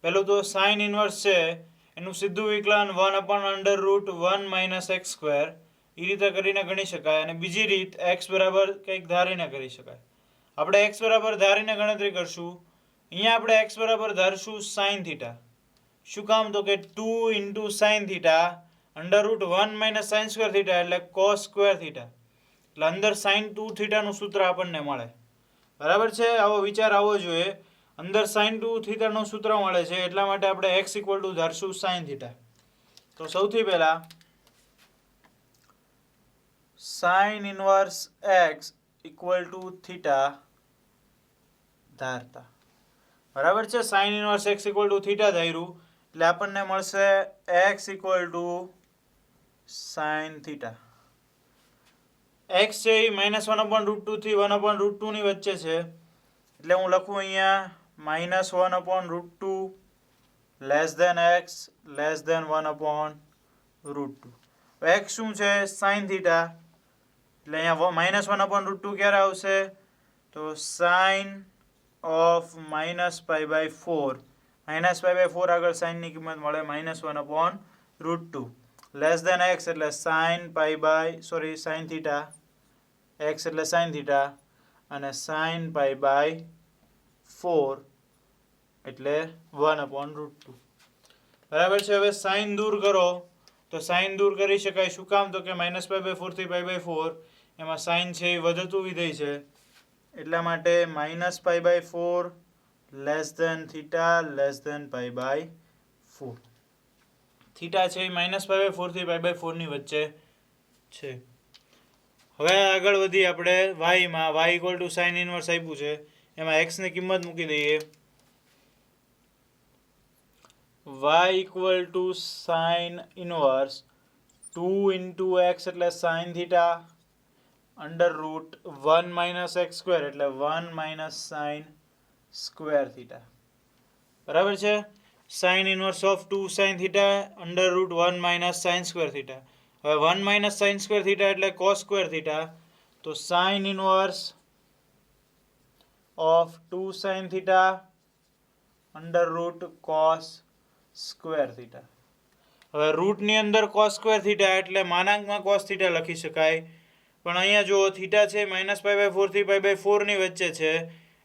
પહેલું તો sin ઇનવર્સ છે એનું સીધું વિકલન 1/√1 માઇનસ x², એ રીતે કરીને ગણી શકાય. અને બીજી રીત x બરાબર કંઈક ધારીને કરી શકાય. આપણે x બરાબર ધારીને ગણતરી કરશું. અહીંયા આપણે x બરાબર ધારશું sin થીટા. શું કામ? તો કે 2 × sin theta √1 minus sin² theta એટલે cos² થીટા. એટલે અંદર sin 2 થીટાનું સૂત્ર આપણને મળે. બરાબર છે? આવો વિચાર આવવો જોઈએ. અંદર sin 2 થીટાનું સૂત્ર મળે છે, એટલા માટે આપણે x ઇક્વલ ટુ ધારશું sin થીટા. તો સૌથી પહેલા sin inverse x equal to theta ધારતા. બરાબર છે? sin inverse x equal to theta ધાર્યું એટલે આપણને મળશે x equal to sin theta. x છે એ -1/√2 થી 1/√2 ની વચ્ચે છે, એટલે હું લખું અહીંયા -1/√2 less than x less than 1/√2. x શું છે? sin theta. એટલે અહીંયા -1/√2 ક્યારે આવશે? તો sin ઓફ -π/4. -π/4 આગળ sin ની કિંમત મળે -1/√2 લેસ ધેન x એટલે sin થીટા. x એટલે sin થીટા અને sin π/4 એટલે 1/√2. બરાબર છે? હવે sin દૂર કરો તો sin દૂર કરી શકાય. શું કામ? તો કે -π/4 થી π/4 એમાં sin છે એ વધતું વિધેય છે, એટલા માટે -π/4 less than theta less than π/4. Theta છે એ -π/4 થી π/4 ની વચ્ચે છે. હવે આગળ વધી આપણે y માં. y equal to sin inverse આપ્યું છે, એમાં x ની કિંમત મૂકી દઈએ. y equal to sin inverse 2 × x એટલે sin થીટા √1 માઇનસ x² એટલે 1 માઇનસ sin² થીટા. બરાબર છે? sin inverse of 2 sin theta √1 minus sin² theta. હવે 1 માઇનસ sin² થીટા એટલે cos² થીટા. તો sin inverse of 2 sin theta √cos² theta. હવે રૂટની અંદર cos² થીટા એટલે માનાંકમાં cos થીટા લખી શકાય. પણ અહીંયા જો થીટા છે -π/4 થી π/4 ની વચ્ચે છે,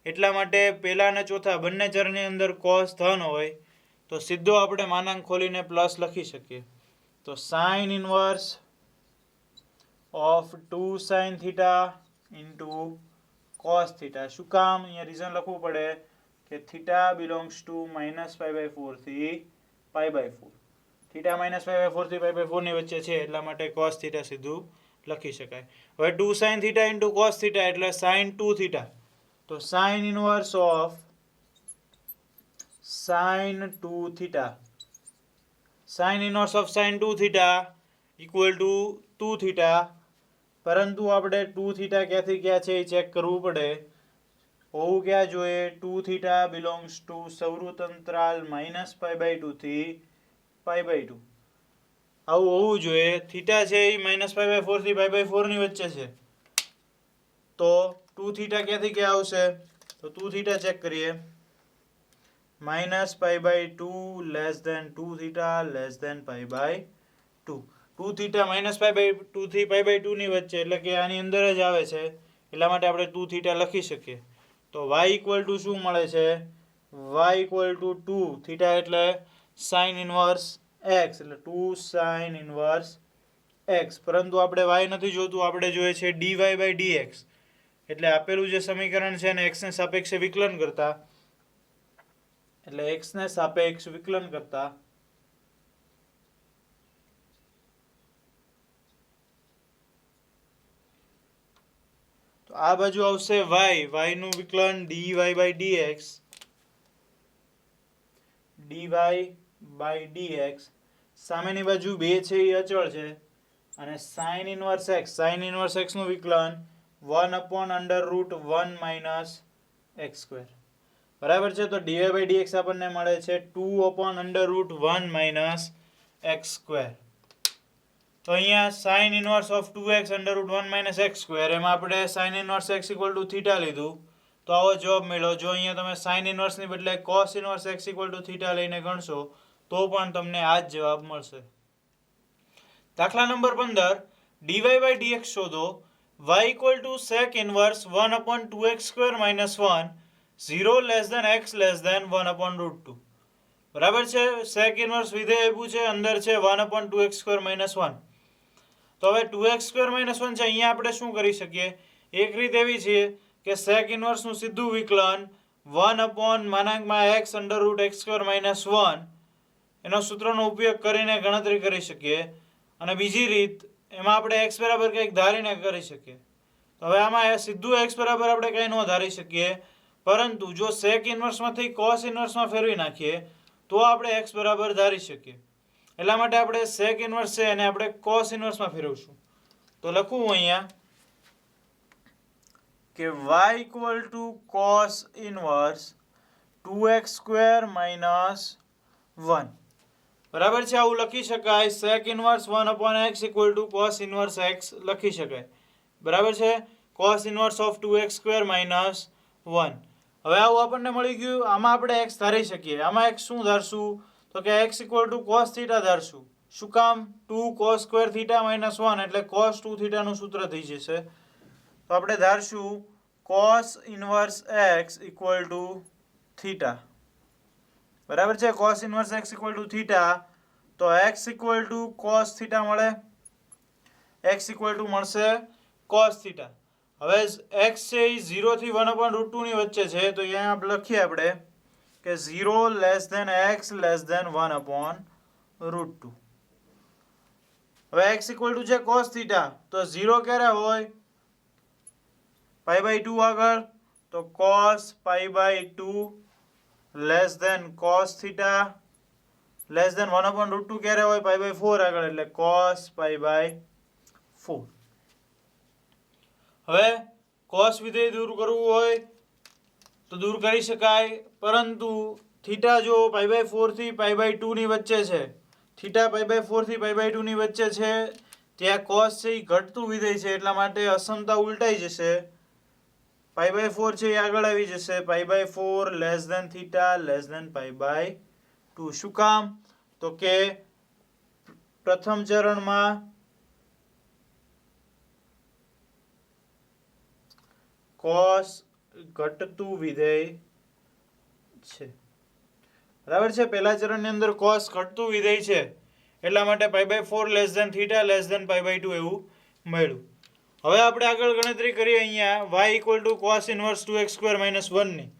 એટલા માટે પહેલા અને ચોથા બંને ચરની અંદર cos ધન હોય, તો સીધો આપણે માનાંક ખોલીને પ્લસ લખી શકીએ. તો sin inverse of 2 sin theta cos theta. શું કામ? અહીંયા રીઝન લખવું પડે કે થીટા બિલોંગ્સ ટુ -π/4 થી π/4. થીટા -π/4 થી π/4 ની વચ્ચે છે, એટલા માટે cos થીટા સીધું લખી શકાય. હવે 2 sin થીટા cos થીટા એટલે sin 2 થીટા. તો sin inverse of sin 2 theta sine inverse of sine 2 theta equal to 2 theta, પરંતુ આપણે 2 થીટા ક્યાંથી ક્યાં છે એ ચેક કરવું પડે. હોવું ક્યાં જોઈએ? 2 થીટા બિલોંગ્સ ટુ સૌરુત અંતરાલ -π/2 થી π/2. આવું હોવું જોઈએ. થીટા છે એ -π/4 થી π/4 ની વચ્ચે છે, તો 2 થીટા ક્યાંથી ક્યાં આવશે? તો 2 થીટા ચેક કરીએ. -π/2 less than 2 theta less than π/2. 2 theta -π/2 થી π/2 ની વચ્ચે, એટલે કે આની અંદર જ આવે છે, એટલા માટે આપણે 2 થીટા લખી શકીએ. તો y ઇક્વલ ટુ શું મળે છે? y ઇક્વલ ટુ 2 થીટા એટલે સાઇન ઇનવર્સ x, એટલે 2 સાઇન ઇનવર્સ x. પરંતુ આપણે y નથી જોતું, આપણે જોઈએ છે dy/dx. એટલે આપેલું જે સમીકરણ છે એને x ને સાપેક્ષે વિકલન કરતા, એટલે x ને સાપેક્ષ વિકલન કરતા તો આ બાજુ આવશે y નું વિકલન dy/dx, dy/dx. સામેની બાજુ 2 છે એ અચળ છે, અને સાઇન ઇનવર્સ x નું વિકલન 1/√1 - x². બરાબર છે. તો dy/dx આપણને મળે છે 2/√1 - x². તો અહીંયા sine inverse of 2x √1 - x², એમાં આપણે sine inverse x equal to theta લીધું, તો આવો જવાબ મળ્યો. જો અહીંયા તમે સાઇન ઇનવર્સની બદલે cos inverse x equal to theta લઈને ગણશો તો પણ તમને આ જ જવાબ મળશે. દાખલા નંબર 15, dy/dx શોધો. y equal to sec inverse 1/2x² - 1, 0 less than x less than 1/√2. બરાબર છે. sec ઇનવર્સ વિધેય આપ્યું છે, અંદર છે 1/2x² - 1. તો હવે 2x² - 1 છે, અહીંયા આપણે શું કરી શકીએ? એક રીત એવી છે કે sec ઇનવર્સનું સીધું વિકલન 1/(x√x²-1) એનો સૂત્રનો ઉપયોગ કરીને ગણતરી કરી શકીએ. અને બીજી રીત, એમાં આપણે x બરાબર કંઈક ધારીને કરી શકીએ. તો હવે આમાં સીધું x બરાબર આપણે કંઈ ન ધારી શકીએ, પરંતુ જો sec ઇનવર્સમાંથી cos ઇનવર્સમાં ફેરવી નાખીએ તો આપણે x બરાબર ધારી શકીએ. એટલા માટે આપણે sec ઇનવર્સ છે એને આપણે cos ઇનવર્સમાં ફેરવશું. તો લખું અહીંયા કે y equal to cos inverse 2x² - 1. બરાબર છે. આવું લખી શકાય. sec inverse 1/x equal to cos inverse x લખી શકાય. બરાબર છે. cos inverse of 2x² - 1. હવે આવું આપણને મળી ગયું. આમાં આપણે x ધારી શકીએ. આમાં x શું ધારશું? તો કે x equal to cos theta ધારશું. શું કામ? 2 cos² થીટા -1 એટલે cos 2 થીટાનું સૂત્ર થઈ જશે. તો આપણે ધારશું cos inverse x equal to theta. બરાબર છે. cos inverse x equal to theta, તો x equal to cos theta મળે, x ઇક્વલ ટુ મળશે cos થીટા. હવે x છે એ 0 થી 1/√2 ની વચ્ચે છે, તો અહીંયા લખીએ આપણે કે 0 less than x less than 1/√2. હવે x ઇક્વલ ટુ છે cos થીટા, તો 0 ક્યારે હોય? π/2 આગળ, તો cos π/2 less than cos theta less than 1/√2 ક્યારે હોય? π/4 આગળ, એટલે cos π/4. હવે cos વિધેય દૂર કરવું હોય તો દૂર કરી શકાય, પરંતુ થીટા જો π/4 થી π/2 ની વચ્ચે છે, થીટા π/4 થી π/2 ની વચ્ચે છે, ત્યાં cos છે એ ઘટતું વિધેય છે, એટલા માટે અસમતા ઉલટાઈ જશે. π/4 છે એ આગળ આવી જશે. π/4 less than theta less than π/2. શું કામ? તો કે પ્રથમ ચરણમાં cos ઘટતું વિધેય છે. બરાબર છે. પહેલા ચરણની અંદર cos ઘટતું વિધેય છે, એટલા માટે π/4 less than theta less than π/2 એવું મળ્યું. હવે આપણે આગળ ગણતરી કરીએ અહીંયા y equal to cos inverse 2x² - 1 ની.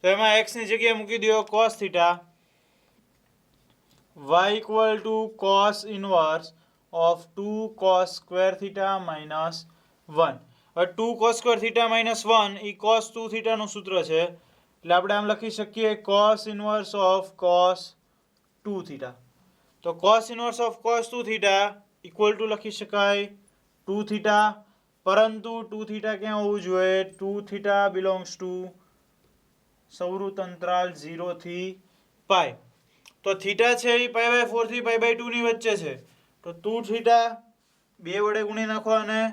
તો એમાં x ની જગ્યાએ મૂકી દો cos theta. y equal to cos inverse of 2 cos² theta -1. હવે 2 cos² થીટા -1 એ cos 2 થીટાનું સૂત્ર છે, એટલે આપણે આમ લખી શકીએ cos inverse of cos 2 theta. તો cos inverse of cos 2 theta equal to લખી શકાય 2 થીટા, પરંતુ 2 થીટા ક્યાં હોવું જોઈએ? 2 થીટા બિલોંગ્સ ટુ સૌરુત અંતરાલ 0 થી પાઈ. તો થીટા છે એ π/4 થી π/2 ની વચ્ચે છે. તો 2 થીટા 2 વડે ગુણી નાખો અને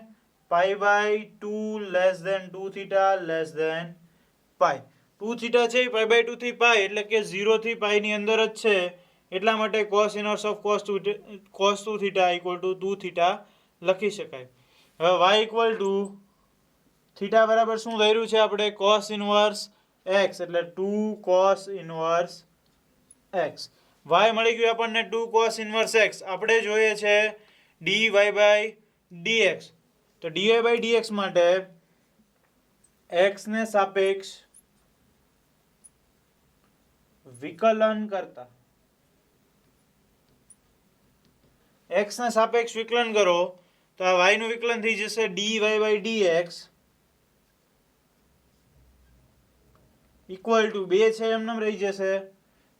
π/2 less than 2 theta less than pi. 2 થીટા છે એ π/2 થી પાઈ એટલે કે 0 થી પાઈ ની અંદર જ છે. એટલા માટે cos inverse of cos 2 theta equal to 2 theta લખી શકાય. હવે y ઇક્વલ ટુ થીટા બરાબર શું ધર્યું છે આપણે? cos ઇનવર્સ x એટલે 2 cos ઇનવર્સ x. y મળી ગયું આપણને 2 cos ઇનવર્સ x. આપણે જોઈએ છે dy/dx. તો dy/dx માટે x ને સાપેક્ષ વિકલન કરતા x ના સાપેક્ષ વિકલન કરો તો આ y નું વિકલન થઈ જશે dy/dx ઇક્વલ ટુ 2 છે એમનેમ રહી જશે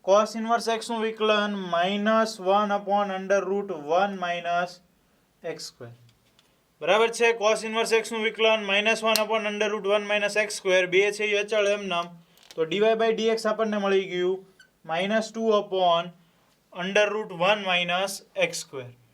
cos ઇનવર્સ x નું વિકલન -1/√1 - x². બરાબર છે. cos ઇનવર્સ x નું વિકલન -1/√1 - x². 2 છે એ અચળ એમનેમ. તો dy/dx આપણને મળી ગયું -2/√1 - x².